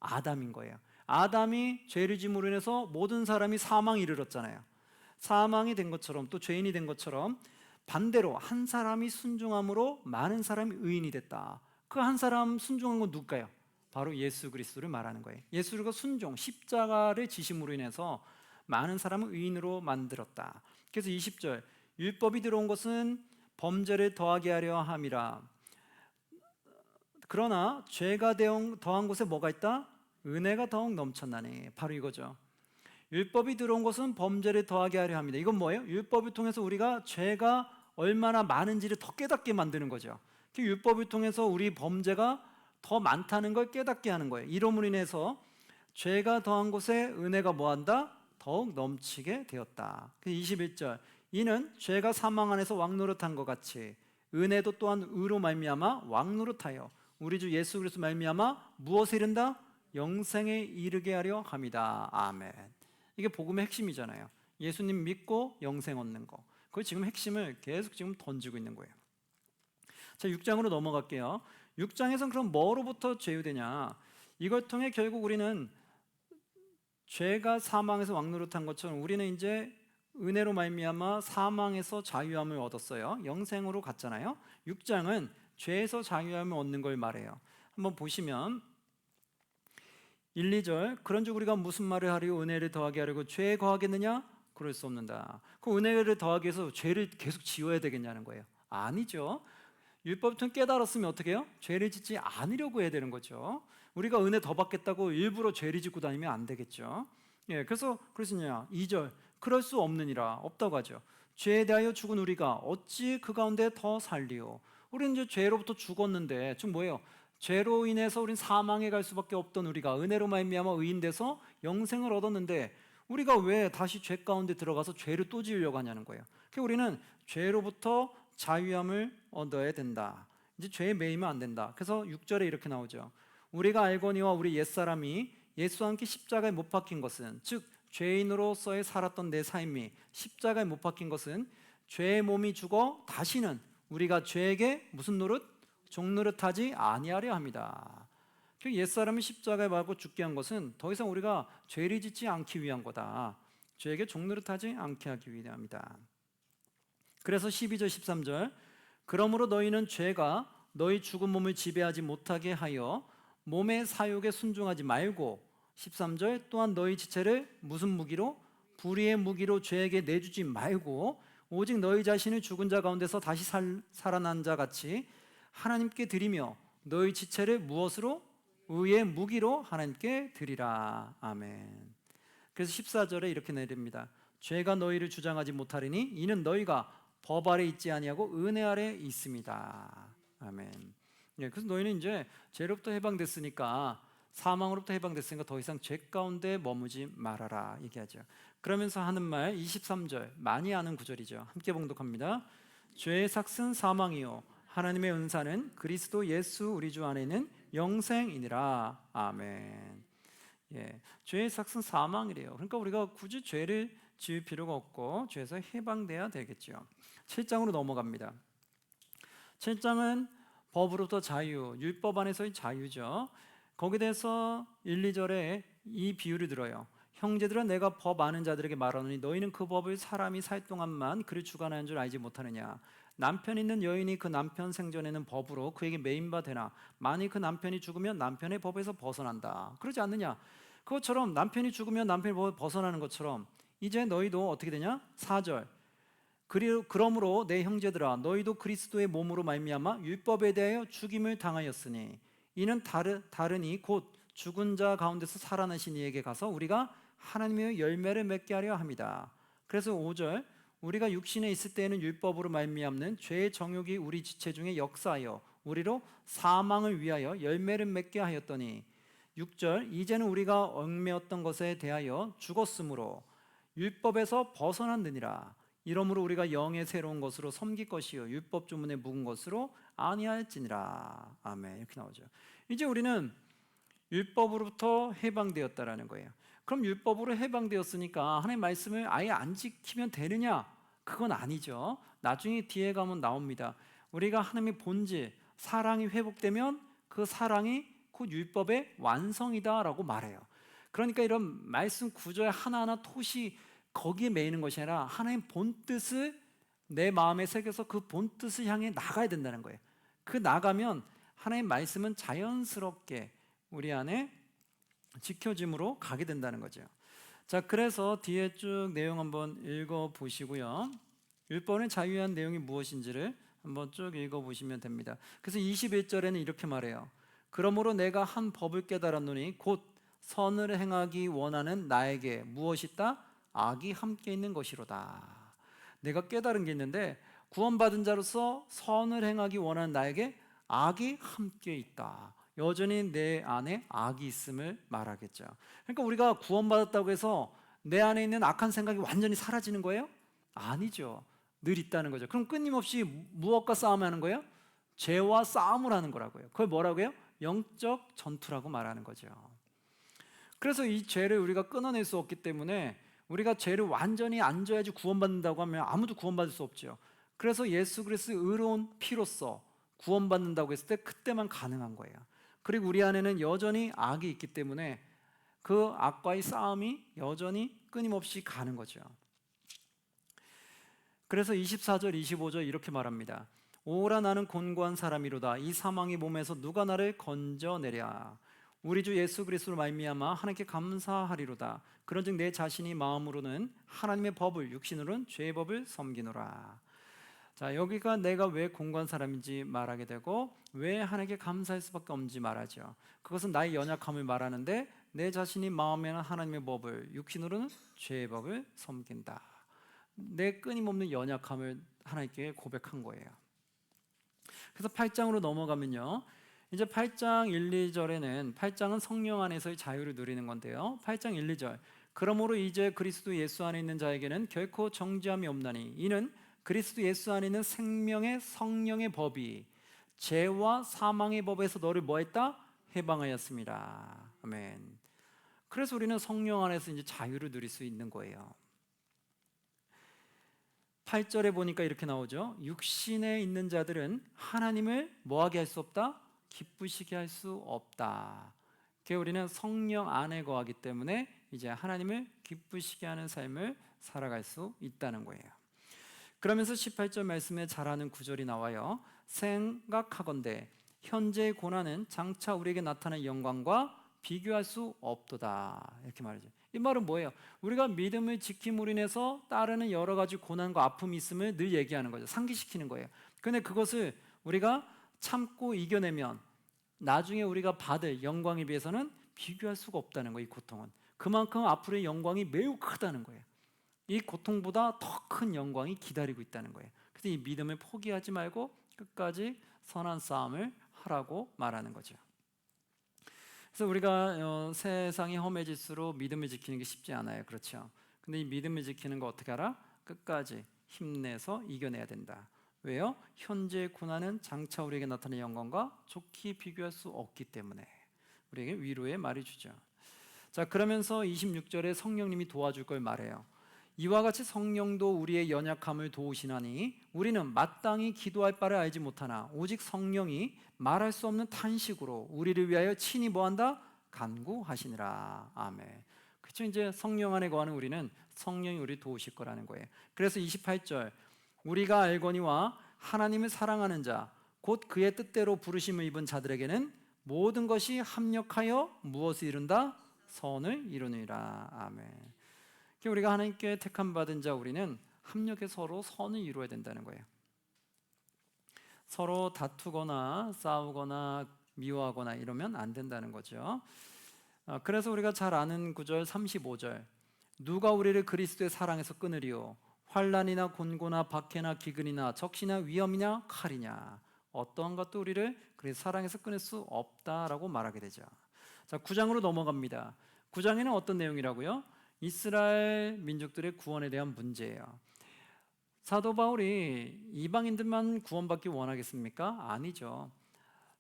아담인 거예요. 아담이 죄를 짐으로 인해서 모든 사람이 사망에 이르렀잖아요. 사망이 된 것처럼 또 죄인이 된 것처럼 반대로 한 사람이 순종함으로 많은 사람이 의인이 됐다. 그 한 사람 순종한 건 누굴까요? 바로 예수 그리스도를 말하는 거예요. 예수가 순종, 십자가를 지심으로 인해서 많은 사람을 의인으로 만들었다. 그래서 20절 율법이 들어온 것은 범죄를 더하게 하려 함이라. 그러나 죄가 더한 곳에 뭐가 있다? 은혜가 더욱 넘쳤나니. 바로 이거죠. 율법이 들어온 것은 범죄를 더하게 하려 합니다. 이건 뭐예요? 율법을 통해서 우리가 죄가 얼마나 많은지를 더 깨닫게 만드는 거죠. 그 율법을 통해서 우리 범죄가 더 많다는 걸 깨닫게 하는 거예요. 이름으로 인해서 죄가 더한 곳에 은혜가 뭐한다? 더욱 넘치게 되었다. 21절 이는 죄가 사망 안에서 왕노릇한 것 같이 은혜도 또한 의로 말미암아 왕노릇하여 우리 주 예수 그리스도 말미암아 무엇에 이른다? 영생에 이르게 하려 함이다. 아멘. 이게 복음의 핵심이잖아요. 예수님 믿고 영생 얻는 거. 그 지금 핵심을 계속 지금 던지고 있는 거예요. 자, 6장으로 넘어갈게요. 6장에서는 그럼 뭐로부터 제휴되냐? 이걸 통해 결국 우리는 죄가 사망에서 왕노릇한 것처럼 우리는 이제 은혜로 말미암아 사망에서 자유함을 얻었어요. 영생으로 갔잖아요. 6장은 죄에서 자유함을 얻는 걸 말해요. 한번 보시면 1, 2절 그런즉 우리가 무슨 말을 하려 은혜를 더하게 하려고 죄에 거하겠느냐? 그럴 수 없는다. 그 은혜를 더하기 위해서 죄를 계속 지어야 되겠냐는 거예요. 아니죠. 율법을 깨달았으면 어떻게 해요? 죄를 짓지 않으려고 해야 되는 거죠. 우리가 은혜 더 받겠다고 일부러 죄를 짓고 다니면 안 되겠죠. 그래서 그러시냐 2절 그럴 수 없느니라. 없다고 하죠. 죄에 대하여 죽은 우리가 어찌 그 가운데 더 살리요? 우리는 이제 죄로부터 죽었는데 지금 뭐예요? 죄로 인해서 우린 사망에 갈 수밖에 없던 우리가 은혜로 말미암아 의인돼서 영생을 얻었는데 우리가 왜 다시 죄 가운데 들어가서 죄를 또 지으려고 하냐는 거예요. 그러니까 우리는 죄로부터 자유함을 얻어야 된다. 이제 죄에 매이면 안 된다. 그래서 6절에 이렇게 나오죠. 우리가 알거니와 우리 옛사람이 예수와 함께 십자가에 못 박힌 것은 즉 죄인으로서의 살았던 내 삶이 십자가에 못 박힌 것은 죄의 몸이 죽어 다시는 우리가 죄에게 무슨 노릇? 종노릇하지 아니하려 합니다. 옛사람이 십자가에 박고 죽게 한 것은 더 이상 우리가 죄를 짓지 않기 위한 거다. 죄에게 종노릇하지 않게 하기 위함이다. 그래서 12절 13절 그러므로 너희는 죄가 너희 죽은 몸을 지배하지 못하게 하여 몸의 사욕에 순종하지 말고 13절 또한 너희 지체를 무슨 무기로? 불의의 무기로 죄에게 내주지 말고 오직 너희 자신을 죽은 자 가운데서 다시 살아난 자 같이 하나님께 드리며 너희 지체를 무엇으로? 의의 무기로 하나님께 드리라. 아멘. 그래서 14절에 이렇게 내립니다. 죄가 너희를 주장하지 못하리니 이는 너희가 법 아래 있지 아니하고 은혜 아래 있습니다. 아멘. 그래서 너희는 이제 죄로부터 해방됐으니까 사망으로부터 해방됐으니까 더 이상 죄 가운데 머무지 말아라 얘기하죠. 그러면서 하는 말 23절 많이 아는 구절이죠. 함께 봉독합니다. 죄의 삭은 사망이요 하나님의 은사는 그리스도 예수 우리 주 안에 있는 영생이니라. 아멘. 예, 죄의 삭은 사망이래요. 그러니까 우리가 굳이 죄를 지을 필요가 없고 죄에서 해방돼야 되겠죠. 7장으로 넘어갑니다. 7장은 법으로부터 자유, 율법 안에서의 자유죠. 거기에 대해서 1, 2절에 이 비유를 들어요. 형제들아 내가 법 아는 자들에게 말하노니 너희는 그 법을 사람이 살 동안만 그를 주관하는 줄 알지 못하느냐. 남편 있는 여인이 그 남편 생전에는 법으로 그에게 매인 바 되나 만일 그 남편이 죽으면 남편의 법에서 벗어난다. 그러지 않느냐. 그것처럼 남편이 죽으면 남편의 법에서 벗어나는 것처럼 이제 너희도 어떻게 되냐. 4절 그러므로 내 형제들아 너희도 그리스도의 몸으로 말미암아 율법에 대하여 죽임을 당하였으니 이는 다르니 곧 죽은 자 가운데서 살아나신 이에게 가서 우리가 하나님의 열매를 맺게 하려 합니다. 그래서 5절 우리가 육신에 있을 때에는 율법으로 말미암는 죄의 정욕이 우리 지체 중에 역사하여 우리로 사망을 위하여 열매를 맺게 하였더니 6절 이제는 우리가 얽매였던 것에 대하여 죽었으므로 율법에서 벗어났느니라. 이러므로 우리가 영의 새로운 것으로 섬길 것이요 율법 주문에 묵은 것으로 아니할지니라. 아멘. 이렇게 나오죠. 이제 우리는 율법으로부터 해방되었다라는 거예요. 그럼 율법으로 해방되었으니까 하나님의 말씀을 아예 안 지키면 되느냐? 그건 아니죠. 나중에 뒤에 가면 나옵니다. 우리가 하나님의 본질, 사랑이 회복되면 그 사랑이 곧 율법의 완성이다라고 말해요. 그러니까 이런 말씀 구절 하나하나 토시 거기에 매이는 것이 아니라 하나님 본뜻을 내 마음에 새겨서 그 본뜻을 향해 나가야 된다는 거예요. 그 나가면 하나님 말씀은 자연스럽게 우리 안에 지켜짐으로 가게 된다는 거죠. 자, 그래서 뒤에 쭉 내용 한번 읽어 보시고요. 율법의 자유한 내용이 무엇인지를 한번 쭉 읽어 보시면 됩니다. 그래서 21절에는 이렇게 말해요. 그러므로 내가 한 법을 깨달았노니 곧 선을 행하기 원하는 나에게 무엇이 있다? 악이 함께 있는 것이로다. 내가 깨달은 게 있는데 구원받은 자로서 선을 행하기 원하는 나에게 악이 함께 있다. 여전히 내 안에 악이 있음을 말하겠죠. 그러니까 우리가 구원받았다고 해서 내 안에 있는 악한 생각이 완전히 사라지는 거예요? 아니죠. 늘 있다는 거죠. 그럼 끊임없이 무엇과 싸움하는 거예요? 죄와 싸움을 하는 거라고요. 그걸 뭐라고요? 영적 전투라고 말하는 거죠. 그래서 이 죄를 우리가 끊어낼 수 없기 때문에 우리가 죄를 완전히 안 져야지 구원받는다고 하면 아무도 구원받을 수 없죠. 그래서 예수 그리스도의 의로운 피로써 구원받는다고 했을 때 그때만 가능한 거예요. 그리고 우리 안에는 여전히 악이 있기 때문에 그 악과의 싸움이 여전히 끊임없이 가는 거죠. 그래서 24절 25절 이렇게 말합니다. 오라 나는 곤고한 사람이로다. 이 사망의 몸에서 누가 나를 건져내랴. 우리 주 예수 그리스도로 말미암아 하나님께 감사하리로다. 그런즉 내 자신이 마음으로는 하나님의 법을 육신으로는 죄의 법을 섬기노라. 자, 여기가 내가 왜 곤고한 사람인지 말하게 되고 왜 하나님께 감사할 수밖에 없는지 말하죠. 그것은 나의 연약함을 말하는데 내 자신이 마음에는 하나님의 법을 육신으로는 죄의 법을 섬긴다. 내 끊임없는 연약함을 하나님께 고백한 거예요. 그래서 8장으로 넘어가면요. 이제 8장 1, 2절에는 8장은 성령 안에서의 자유를 누리는 건데요. 8장 1, 2절 그러므로 이제 그리스도 예수 안에 있는 자에게는 결코 정죄함이 없나니 이는 그리스도 예수 안에 있는 생명의 성령의 법이 죄와 사망의 법에서 너를 뭐했다? 해방하였습니다. 아멘. 그래서 우리는 성령 안에서 이제 자유를 누릴 수 있는 거예요. 8절에 보니까 이렇게 나오죠. 육신에 있는 자들은 하나님을 뭐하게 할 수 없다? 기쁘시게 할 수 없다. 그래서 우리는 성령 안에 거하기 때문에 이제 하나님을 기쁘시게 하는 삶을 살아갈 수 있다는 거예요. 그러면서 18절 말씀에 잘하는 구절이 나와요. 생각하건대 현재의 고난은 장차 우리에게 나타난 영광과 비교할 수 없도다. 이렇게 말이죠. 이 말은 뭐예요? 우리가 믿음을 지킴으로 인해서 따르는 여러 가지 고난과 아픔이 있음을 늘 얘기하는 거죠. 상기시키는 거예요. 그런데 그것을 우리가 참고 이겨내면 나중에 우리가 받을 영광에 비해서는 비교할 수가 없다는 거예요. 이 고통은 그만큼 앞으로의 영광이 매우 크다는 거예요. 이 고통보다 더 큰 영광이 기다리고 있다는 거예요. 그래서 이 믿음을 포기하지 말고 끝까지 선한 싸움을 하라고 말하는 거죠. 그래서 우리가 세상이 험해질수록 믿음을 지키는 게 쉽지 않아요. 그렇죠? 근데 이 믿음을 지키는 거 어떻게 알아? 끝까지 힘내서 이겨내야 된다. 왜요? 현재의 고난은 장차 우리에게 나타나는 영광과 좋게 비교할 수 없기 때문에 우리에게 위로의 말이 주죠. 자, 그러면서 26절에 성령님이 도와줄 걸 말해요. 이와 같이 성령도 우리의 연약함을 도우시나니 우리는 마땅히 기도할 바를 알지 못하나 오직 성령이 말할 수 없는 탄식으로 우리를 위하여 친히 뭐한다? 간구하시니라. 아멘. 그렇죠? 이제 성령 안에 거하는 우리는 성령이 우리를 도우실 거라는 거예요. 그래서 28절 우리가 알거니와 하나님을 사랑하는 자 곧 그의 뜻대로 부르심을 입은 자들에게는 모든 것이 합력하여 무엇을 이룬다? 선을 이루느니라. 아멘. 우리가 하나님께 택함 받은 자 우리는 합력해 서로 선을 이루어야 된다는 거예요. 서로 다투거나 싸우거나 미워하거나 이러면 안 된다는 거죠. 그래서 우리가 잘 아는 구절 35절 누가 우리를 그리스도의 사랑에서 끊으리요 환난이나 곤고나 박해나 기근이나 적시나 위험이냐 칼이냐 어떠한 것도 우리를 그리스도 사랑에서 끊을 수 없다라고 말하게 되죠. 자, 9장으로 넘어갑니다. 9장에는 어떤 내용이라고요? 이스라엘 민족들의 구원에 대한 문제예요. 사도 바울이 이방인들만 구원받기 원하겠습니까? 아니죠.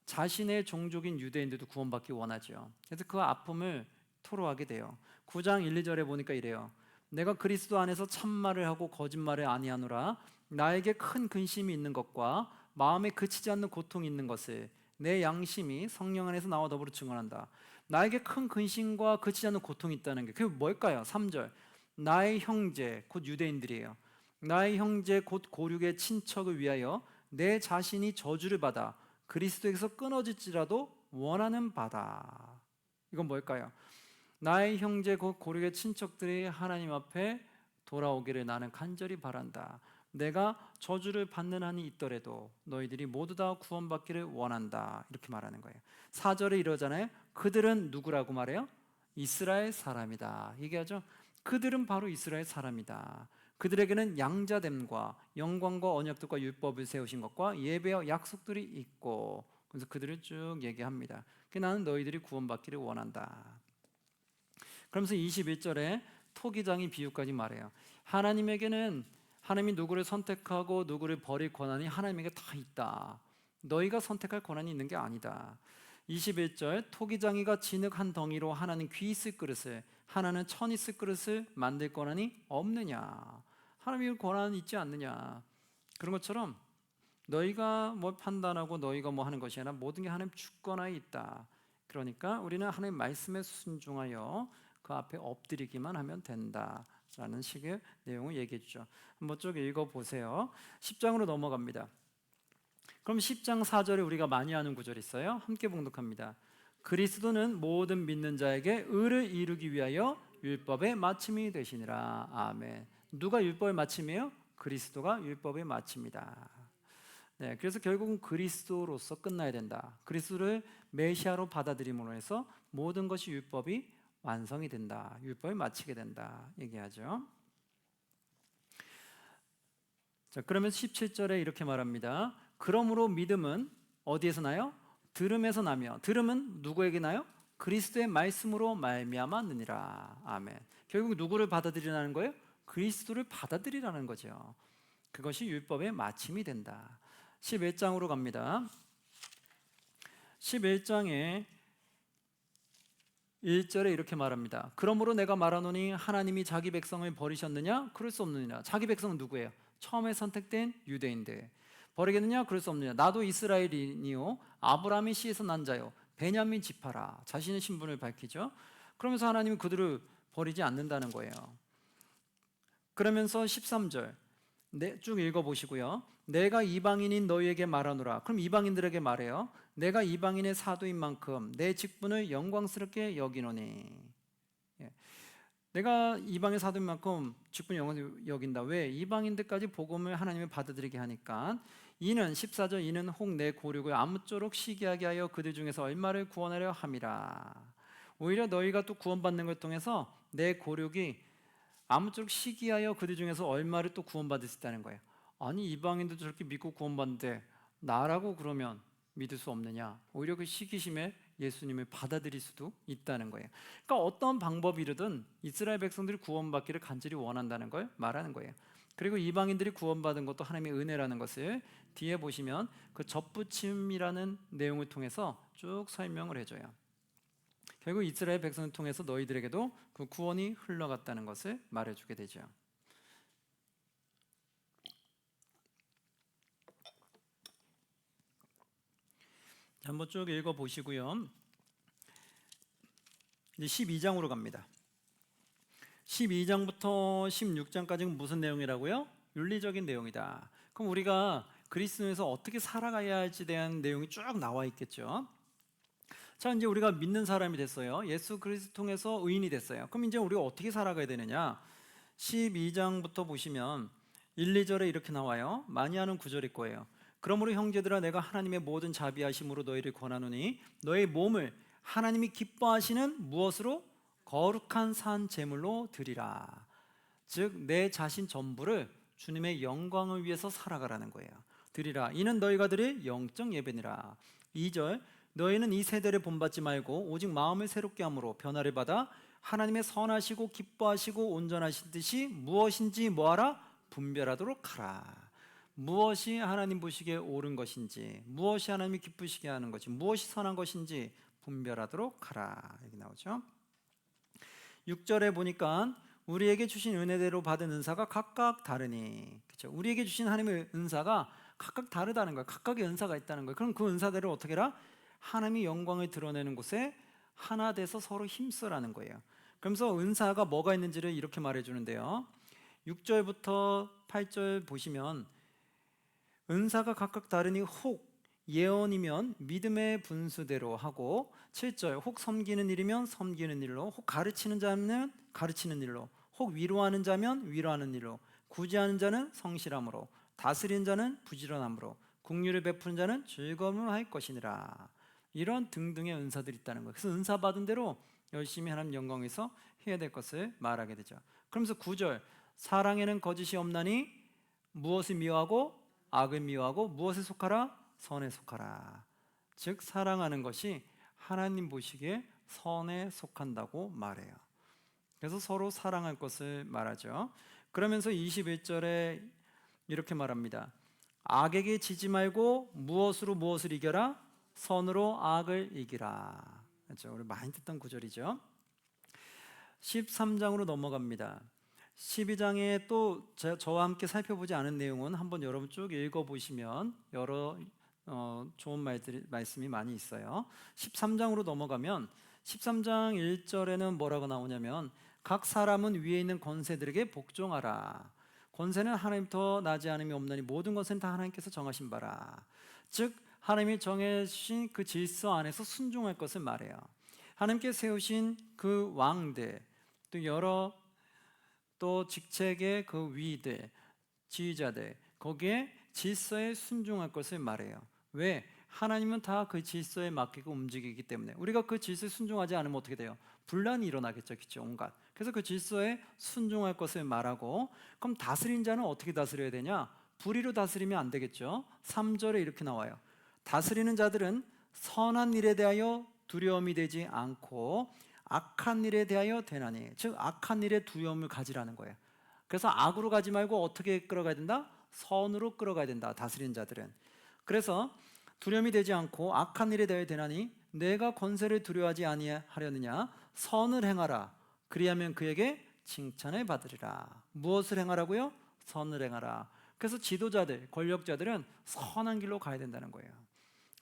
자신의 종족인 유대인들도 구원받기 원하죠. 그래서 그 아픔을 토로하게 돼요. 9장 1, 2절에 보니까 이래요. 내가 그리스도 안에서 참말을 하고 거짓말을 아니하노라. 나에게 큰 근심이 있는 것과 마음에 그치지 않는 고통이 있는 것을 내 양심이 성령 안에서 나와 더불어 증언한다. 나에게 큰 근심과 그치지 않는 고통이 있다는 게 그게 뭘까요? 3절 나의 형제 곧 유대인들이에요. 나의 형제 곧 고륙의 친척을 위하여 내 자신이 저주를 받아 그리스도에게서 끊어질지라도 원하는 바다. 이건 뭘까요? 나의 형제 곧 고륙의 친척들이 하나님 앞에 돌아오기를 나는 간절히 바란다. 내가 저주를 받는 한이 있더라도 너희들이 모두 다 구원받기를 원한다. 이렇게 말하는 거예요. 4절에 이러잖아요. 그들은 누구라고 말해요? 이스라엘 사람이다. 얘기하죠. 그들은 바로 이스라엘 사람이다. 그들에게는 양자됨과 영광과 언약들과 율법을 세우신 것과 예배와 약속들이 있고 그래서 그들을 쭉 얘기합니다. 나는 너희들이 구원받기를 원한다. 그러면서 21절에 토기장이 비유까지 말해요. 하나님이 누구를 선택하고 누구를 버릴 권한이 하나님에게 다 있다. 너희가 선택할 권한이 있는 게 아니다. 21절 토기장이가 진흙 한 덩이로 하나는 귀 있을 그릇을 하나는 천 있을 그릇을 만들 권한이 없느냐. 하나님의 권한이 있지 않느냐. 그런 것처럼 너희가 뭐 판단하고 너희가 뭐 하는 것이 아니라 모든 게 하나님 주권하에 있다. 그러니까 우리는 하나님 말씀에 순종하여 그 앞에 엎드리기만 하면 된다라는 식의 내용을 얘기해 주죠. 한번 쭉 읽어보세요. 10장으로 넘어갑니다. 그럼 10장 4절에 우리가 많이 아는 구절이 있어요. 함께 봉독합니다. 그리스도는 모든 믿는 자에게 의를 이루기 위하여 율법의 마침이 되시니라. 아멘. 누가 율법의 마침이에요? 그리스도가 율법의 마침이다. 네, 그래서 결국은 그리스도로서 끝나야 된다. 그리스도를 메시아로 받아들임으로 해서 모든 것이 율법이 완성이 된다. 율법이 마치게 된다. 얘기하죠. 자, 그러면 17절에 이렇게 말합니다. 그러므로 믿음은 어디에서 나요? 들음에서 나며 들음은 누구에게 나요? 그리스도의 말씀으로 말미암아 느니라. 아멘. 결국 누구를 받아들이라는 거예요? 그리스도를 받아들이라는 거죠. 그것이 율법의 마침이 된다. 11장으로 갑니다. 11장에 1절에 이렇게 말합니다. 그러므로 내가 말하노니 하나님이 자기 백성을 버리셨느냐? 그럴 수 없느니라. 자기 백성은 누구예요? 처음에 선택된 유대인들. 버리겠느냐? 그럴 수 없느냐. 나도 이스라엘이니요 아브라함의 씨에서 난 자요 베냐민 지파라. 자신의 신분을 밝히죠. 그러면서 하나님은 그들을 버리지 않는다는 거예요. 그러면서 13절 쭉 읽어보시고요. 내가 이방인인 너희에게 말하노라. 그럼 이방인들에게 말해요. 내가 이방인의 사도인 만큼 내 직분을 영광스럽게 여기노니. 내가 이방의 사도인 만큼 직분을 영광스럽게 여긴다. 왜? 이방인들까지 복음을 하나님을 받아들이게 하니까. 이는 14절 이는 혹 내 고륙을 아무쪼록 시기하게 하여 그들 중에서 얼마를 구원하려 함이라. 오히려 너희가 또 구원받는 걸 통해서 내 고륙이 아무쪼록 시기하여 그들 중에서 얼마를 또 구원받을 수 있다는 거예요. 아니 이방인도 저렇게 믿고 구원받는데 나라고 그러면 믿을 수 없느냐. 오히려 그 시기심에 예수님을 받아들일 수도 있다는 거예요. 그러니까 어떤 방법이든 이스라엘 백성들이 구원받기를 간절히 원한다는 걸 말하는 거예요. 그리고 이방인들이 구원받은 것도 하나님의 은혜라는 것을 뒤에 보시면 그 접붙임이라는 내용을 통해서 쭉 설명을 해줘요. 결국 이스라엘 백성을 통해서 너희들에게도 그 구원이 흘러갔다는 것을 말해주게 되죠. 한번 쭉 읽어보시고요. 이제 12장으로 갑니다. 12장부터 16장까지는 무슨 내용이라고요? 윤리적인 내용이다. 그럼 우리가 그리스도에서 어떻게 살아가야 할지에 대한 내용이 쭉 나와 있겠죠. 자, 이제 우리가 믿는 사람이 됐어요. 예수 그리스도 통해서 의인이 됐어요. 그럼 이제 우리가 어떻게 살아가야 되느냐? 12장부터 보시면 1, 2절에 이렇게 나와요. 많이 하는 구절일 거예요. 그러므로 형제들아 내가 하나님의 모든 자비하심으로 너희를 권하노니 너희 몸을 하나님이 기뻐하시는 무엇으로? 거룩한 산 제물로 드리라. 즉 내 자신 전부를 주님의 영광을 위해서 살아가라는 거예요. 드리라. 이는 너희가 드릴 영적 예배니라. 2절 너희는 이 세대를 본받지 말고 오직 마음을 새롭게 함으로 변화를 받아 하나님의 선하시고 기뻐하시고 온전하신 뜻이 무엇인지 뭐하라? 분별하도록 하라. 무엇이 하나님 보시기에 옳은 것인지, 무엇이 하나님이 기쁘시게 하는 것인지, 무엇이 선한 것인지 분별하도록 하라. 여기 나오죠. 6절에 보니까 우리에게 주신 은혜대로 받은 은사가 각각 다르니, 그렇죠? 우리에게 주신 하나님의 은사가 각각 다르다는 거예요. 각각의 은사가 있다는 거예요. 그럼 그 은사대로 어떻게 해라? 하나님의 영광을 드러내는 곳에 하나 돼서 서로 힘쓰라는 거예요. 그러면서 은사가 뭐가 있는지를 이렇게 말해주는데요. 6절부터 8절 보시면 은사가 각각 다르니 혹 예언이면 믿음의 분수대로 하고 7절 혹 섬기는 일이면 섬기는 일로 혹 가르치는 자면 가르치는 일로 혹 위로하는 자면 위로하는 일로 구제하는 자는 성실함으로 다스리는 자는 부지런함으로 긍휼을 베푸는 자는 즐거움으로 할 것이니라. 이런 등등의 은사들이 있다는 거예요. 그래서 은사 받은 대로 열심히 하나님 영광에서 해야 될 것을 말하게 되죠. 그러면서 9절 사랑에는 거짓이 없나니 무엇을 미워하고 악을 미워하고 무엇에 속하라? 선에 속하라. 즉 사랑하는 것이 하나님 보시기에 선에 속한다고 말해요. 그래서 서로 사랑할 것을 말하죠. 그러면서 21절에 이렇게 말합니다. 악에게 지지 말고 무엇으로 무엇을 이겨라? 선으로 악을 이기라. 그렇죠? 우리 많이 듣던 구절이죠. 13장으로 넘어갑니다. 12장에 또 저와 함께 살펴보지 않은 내용은 한번 여러분 쭉 읽어보시면 여러 좋은 말씀이 많이 있어요. 13장으로 넘어가면 13장 1절에는 뭐라고 나오냐면 각 사람은 위에 있는 권세들에게 복종하라. 권세는 하나님부터 나지 않음이 없나니 모든 것은 다 하나님께서 정하신 바라. 즉 하나님이 정해주신 그 질서 안에서 순종할 것을 말해요. 하나님께 세우신 그 왕들 또 여러 또 직책의 그 위들, 지휘자들 거기에 질서에 순종할 것을 말해요. 왜? 하나님은 다 그 질서에 맡기고 움직이기 때문에 우리가 그 질서에 순종하지 않으면 어떻게 돼요? 분란이 일어나겠죠, 그렇죠? 온갖. 그래서 그 질서에 순종할 것을 말하고 그럼 다스린 자는 어떻게 다스려야 되냐? 불의로 다스리면 안 되겠죠. 3절에 이렇게 나와요. 다스리는 자들은 선한 일에 대하여 두려움이 되지 않고 악한 일에 대하여 되나니 즉 악한 일에 두려움을 가지라는 거예요. 그래서 악으로 가지 말고 어떻게 끌어가야 된다? 선으로 끌어가야 된다. 다스리는 자들은. 그래서 두려움이 되지 않고 악한 일에 대하여 되나니 내가 권세를 두려워하지 아니하려느냐 선을 행하라 그리하면 그에게 칭찬을 받으리라. 무엇을 행하라고요? 선을 행하라. 그래서 지도자들, 권력자들은 선한 길로 가야 된다는 거예요.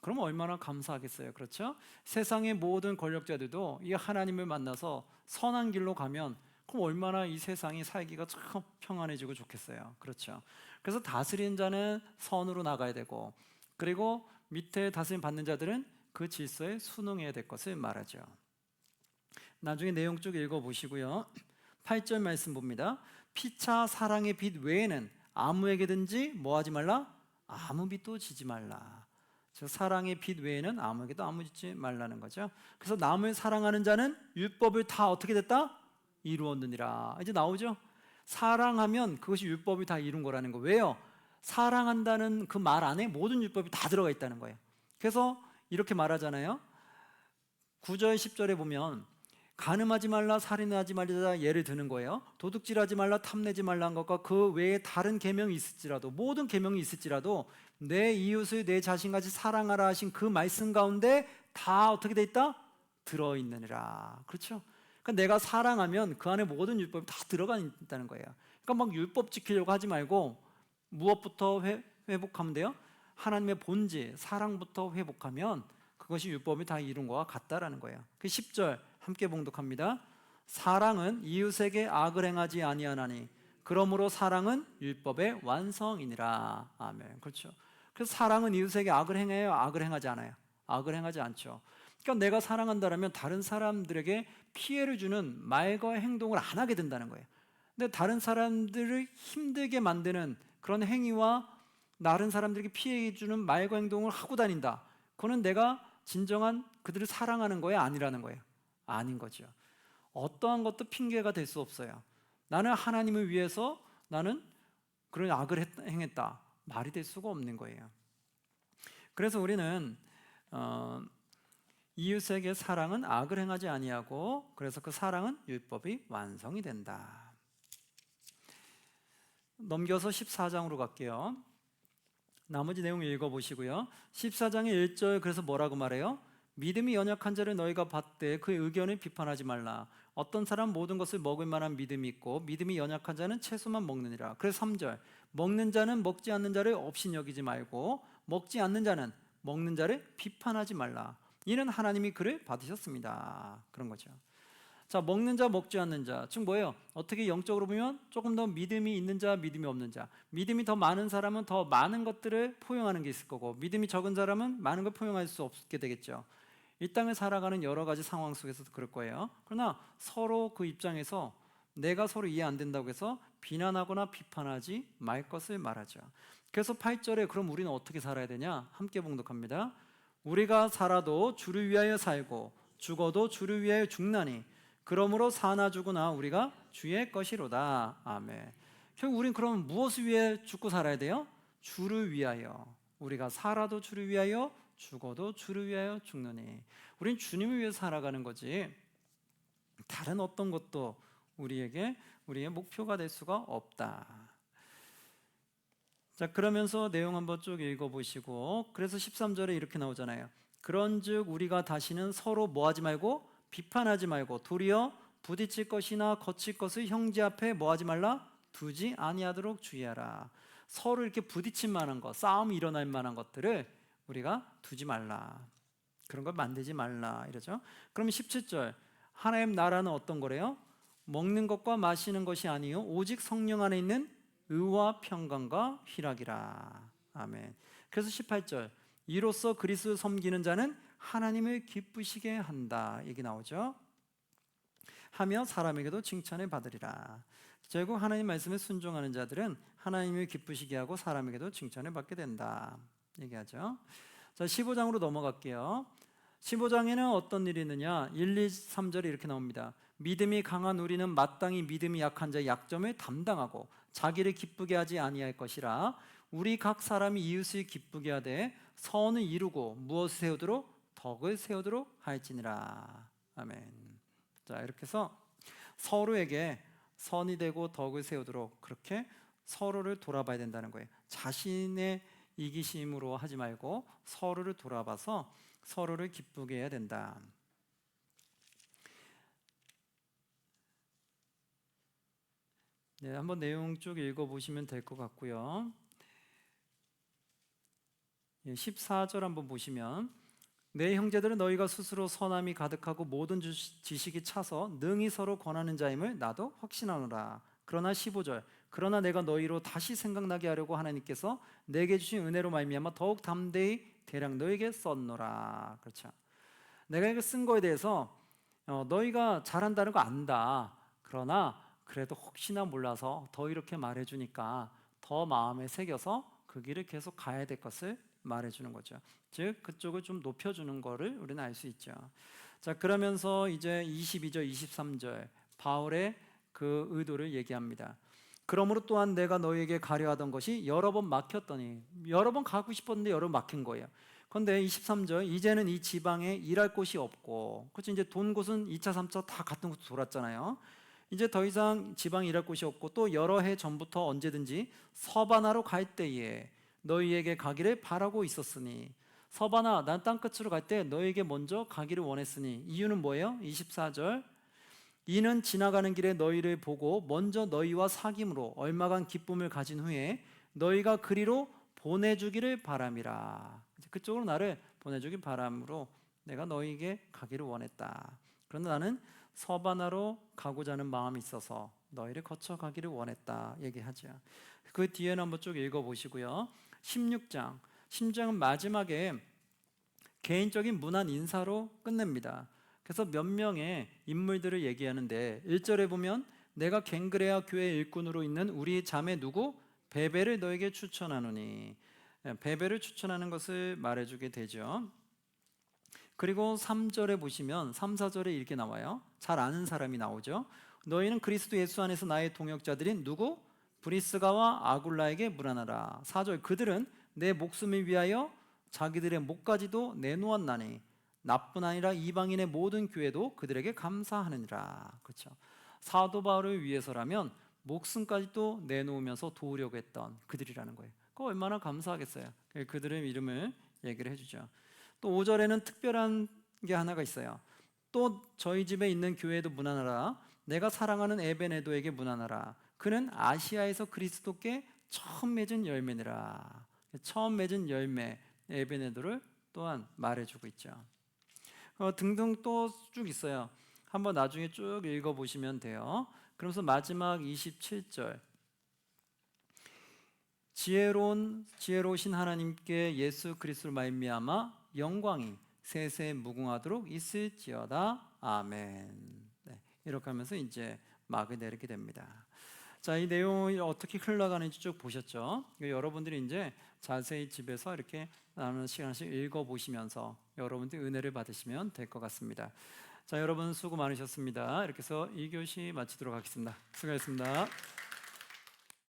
그럼 얼마나 감사하겠어요. 그렇죠? 세상의 모든 권력자들도 이 하나님을 만나서 선한 길로 가면 그럼 얼마나 이 세상이 살기가 참 평안해지고 좋겠어요. 그렇죠? 그래서 다스리는 자는 선으로 나가야 되고 그리고 밑에 다스림 받는 자들은 그 질서에 순응해야 될 것을 말하죠. 나중에 내용 쭉 읽어보시고요. 8절 말씀 봅니다. 피차 사랑의 빛 외에는 아무에게든지 뭐하지 말라? 아무 빛도 지지 말라. 즉 사랑의 빛 외에는 아무에게도 아무 짓지 말라는 거죠. 그래서 남을 사랑하는 자는 율법을 다 어떻게 됐다? 이루었느니라. 이제 나오죠. 사랑하면 그것이 율법이 다 이룬 거라는 거. 왜요? 사랑한다는 그 말 안에 모든 율법이 다 들어가 있다는 거예요. 그래서 이렇게 말하잖아요. 9절 10절에 보면 간음하지 말라, 살인하지 말자 예를 드는 거예요. 도둑질하지 말라, 탐내지 말라 한 것과 그 외에 다른 계명이 있을지라도, 모든 계명이 있을지라도 내 이웃을 내 자신같이 사랑하라 하신 그 말씀 가운데 다 어떻게 돼 있다? 들어있느니라. 그렇죠? 그러니까 내가 사랑하면 그 안에 모든 율법이 다 들어가 있다는 거예요. 그러니까 막 율법 지키려고 하지 말고 무엇부터 회복하면 돼요? 하나님의 본질, 사랑부터 회복하면 그것이 율법이 다 이룬 것과 같다라는 거예요. 그 10절 함께 봉독합니다. 사랑은 이웃에게 악을 행하지 아니하나니 그러므로 사랑은 율법의 완성이니라. 아멘. 그렇죠. 그래서 사랑은 이웃에게 악을 행해요? 악을 행하지 않아요? 악을 행하지 않죠. 그러니까 내가 사랑한다면 다른 사람들에게 피해를 주는 말과 행동을 안 하게 된다는 거예요. 근데 다른 사람들을 힘들게 만드는 그런 행위와 다른 사람들에게 피해 주는 말과 행동을 하고 다닌다. 그거는 내가 진정한 그들을 사랑하는 거야, 아니라는 거예요? 아닌 거죠. 어떠한 것도 핑계가 될 수 없어요. 나는 하나님을 위해서 나는 그런 악을 행했다. 말이 될 수가 없는 거예요. 그래서 우리는 이웃에게 사랑은 악을 행하지 아니하고 그래서 그 사랑은 율법이 완성이 된다. 넘겨서 14장으로 갈게요. 나머지 내용 읽어보시고요. 14장의 1절 그래서 뭐라고 말해요? 믿음이 연약한 자를 너희가 봤되 그의 의견을 비판하지 말라. 어떤 사람 모든 것을 먹을 만한 믿음이 있고 믿음이 연약한 자는 채소만 먹느니라. 그래서 3절 먹는 자는 먹지 않는 자를 업신여기지 말고 먹지 않는 자는 먹는 자를 비판하지 말라. 이는 하나님이 그를 받으셨습니다. 그런 거죠. 자, 먹는 자, 먹지 않는 자. 즉 뭐예요? 어떻게 영적으로 보면 조금 더 믿음이 있는 자, 믿음이 없는 자. 믿음이 더 많은 사람은 더 많은 것들을 포용하는 게 있을 거고 믿음이 적은 사람은 많은 걸 포용할 수 없게 되겠죠. 이 땅을 살아가는 여러 가지 상황 속에서도 그럴 거예요. 그러나 서로 그 입장에서 내가 서로 이해 안 된다고 해서 비난하거나 비판하지 말 것을 말하죠. 그래서 8절에 그럼 우리는 어떻게 살아야 되냐? 함께 봉독합니다. 우리가 살아도 주를 위하여 살고 죽어도 주를 위하여 죽나니 그러므로 사나 죽으나 우리가 주의 것이로다. 아멘. 결국 우린 그럼 무엇을 위해 죽고 살아야 돼요? 주를 위하여. 우리가 살아도 주를 위하여 죽어도 주를 위하여 죽느니 우린 주님을 위해 살아가는 거지 다른 어떤 것도 우리의 목표가 될 수가 없다. 자, 그러면서 내용 한번 쭉 읽어보시고 그래서 13절에 이렇게 나오잖아요. 그런즉 우리가 다시는 서로 뭐하지 말고 비판하지 말고 도리어 부딪힐 것이나 거칠 것을 형제 앞에 뭐하지 말라? 두지 아니하도록 주의하라. 서로 이렇게 부딪힐 만한 것, 싸움이 일어날 만한 것들을 우리가 두지 말라. 그런 걸 만들지 말라 이러죠. 그럼 17절 하나님 나라는 어떤 거래요? 먹는 것과 마시는 것이 아니요 오직 성령 안에 있는 의와 평강과 희락이라. 아멘. 그래서 18절 이로써 그리스도를 섬기는 자는 하나님을 기쁘시게 한다 얘기 나오죠. 하며 사람에게도 칭찬을 받으리라. 결국 하나님 말씀에 순종하는 자들은 하나님을 기쁘시게 하고 사람에게도 칭찬을 받게 된다 얘기하죠. 자, 15장으로 넘어갈게요. 15장에는 어떤 일이 있느냐? 1, 2, 3절에 이렇게 나옵니다. 믿음이 강한 우리는 마땅히 믿음이 약한 자의 약점을 담당하고 자기를 기쁘게 하지 아니할 것이라. 우리 각 사람이 이웃을 기쁘게 하되 선을 이루고 무엇을 세우도록? 덕을 세우도록 할지니라. 아멘. 자, 이렇게 해서 서로에게 선이 되고 덕을 세우도록 그렇게 서로를 돌아봐야 된다는 거예요. 자신의 이기심으로 하지 말고 서로를 돌아봐서 서로를 기쁘게 해야 된다. 네, 한번 내용 쭉 읽어보시면 될 것 같고요. 14절 한번 보시면 내 형제들은 너희가 스스로 선함이 가득하고 모든 지식이 차서 능히 서로 권하는 자임을 나도 확신하노라. 그러나 15절 그러나 내가 너희로 다시 생각나게 하려고 하나님께서 내게 주신 은혜로 말미암아 더욱 담대히 대략 너에게 썼노라. 그렇죠. 내가 이거 쓴 거에 대해서 너희가 잘한다는 거 안다. 그러나 그래도 혹시나 몰라서 더 이렇게 말해주니까 더 마음에 새겨서 그 길을 계속 가야 될 것을 말해주는 거죠. 즉 그쪽을 좀 높여주는 거를 우리는 알 수 있죠. 자, 그러면서 이제 22절, 23절 바울의 그 의도를 얘기합니다. 그러므로 또한 내가 너희에게 가려 하던 것이 여러 번 막혔더니 여러 번 가고 싶었는데 여러 번 막힌 거예요. 그런데 23절 이제는 이 지방에 일할 곳이 없고, 그렇죠? 이제 돈 곳은 2차 3차 다 같은 곳 돌았잖아요. 이제 더 이상 지방에 일할 곳이 없고 또 여러 해 전부터 언제든지 서바나로 갈 때에 너희에게 가기를 바라고 있었으니, 서바나 난 땅끝으로 갈 때 너희에게 먼저 가기를 원했으니, 이유는 뭐예요? 24절 이는 지나가는 길에 너희를 보고 먼저 너희와 사귐으로 얼마간 기쁨을 가진 후에 너희가 그리로 보내주기를 바람이라. 그쪽으로 나를 보내주기 바람으로 내가 너희에게 가기를 원했다. 그런데 나는 서바나로 가고자 하는 마음이 있어서 너희를 거쳐 가기를 원했다 얘기하죠. 그 뒤에는 한번 쭉 읽어보시고요. 16장은 마지막에 개인적인 문안 인사로 끝냅니다. 그래서 몇 명의 인물들을 얘기하는데 1절에 보면 내가 갱그레아 교회 일꾼으로 있는 우리 자매 누구? 베베를 너에게 추천하노니, 베베를 추천하는 것을 말해주게 되죠. 그리고 3절에 보시면 3, 4절에 이렇게 나와요. 잘 아는 사람이 나오죠. 너희는 그리스도 예수 안에서 나의 동역자들인 누구? 브리스가와 아굴라에게 물어나라. 4절 그들은 내 목숨을 위하여 자기들의 목까지도 내놓았나니 나뿐 아니라 이방인의 모든 교회도 그들에게 감사하느니라. 그렇죠. 사도 바울을 위해서라면 목숨까지도 내놓으면서 도우려고 했던 그들이라는 거예요. 그거 얼마나 감사하겠어요. 그들의 이름을 얘기를 해주죠. 또 5절에는 특별한 게 하나가 있어요. 또 저희 집에 있는 교회도 문안하라. 내가 사랑하는 에베네도에게 문안하라. 그는 아시아에서 그리스도께 처음 맺은 열매니라. 처음 맺은 열매 에베네도를 또한 말해주고 있죠. 등등 또 쭉 있어요. 한번 나중에 쭉 읽어보시면 돼요. 그러면서 마지막 27절 지혜로우신 하나님께 예수 그리스도로 말미암아 영광이 세세 무궁하도록 있을지어다. 아멘. 네, 이렇게 하면서 이제 막을 내리게 됩니다. 자, 이 내용이 어떻게 흘러가는지 쭉 보셨죠? 여러분들이 이제 자세히 집에서 이렇게 나누는 시간씩 읽어보시면서 여러분들이 은혜를 받으시면 될 것 같습니다. 자, 여러분 수고 많으셨습니다. 이렇게 해서 2교시 마치도록 하겠습니다. 수고하셨습니다.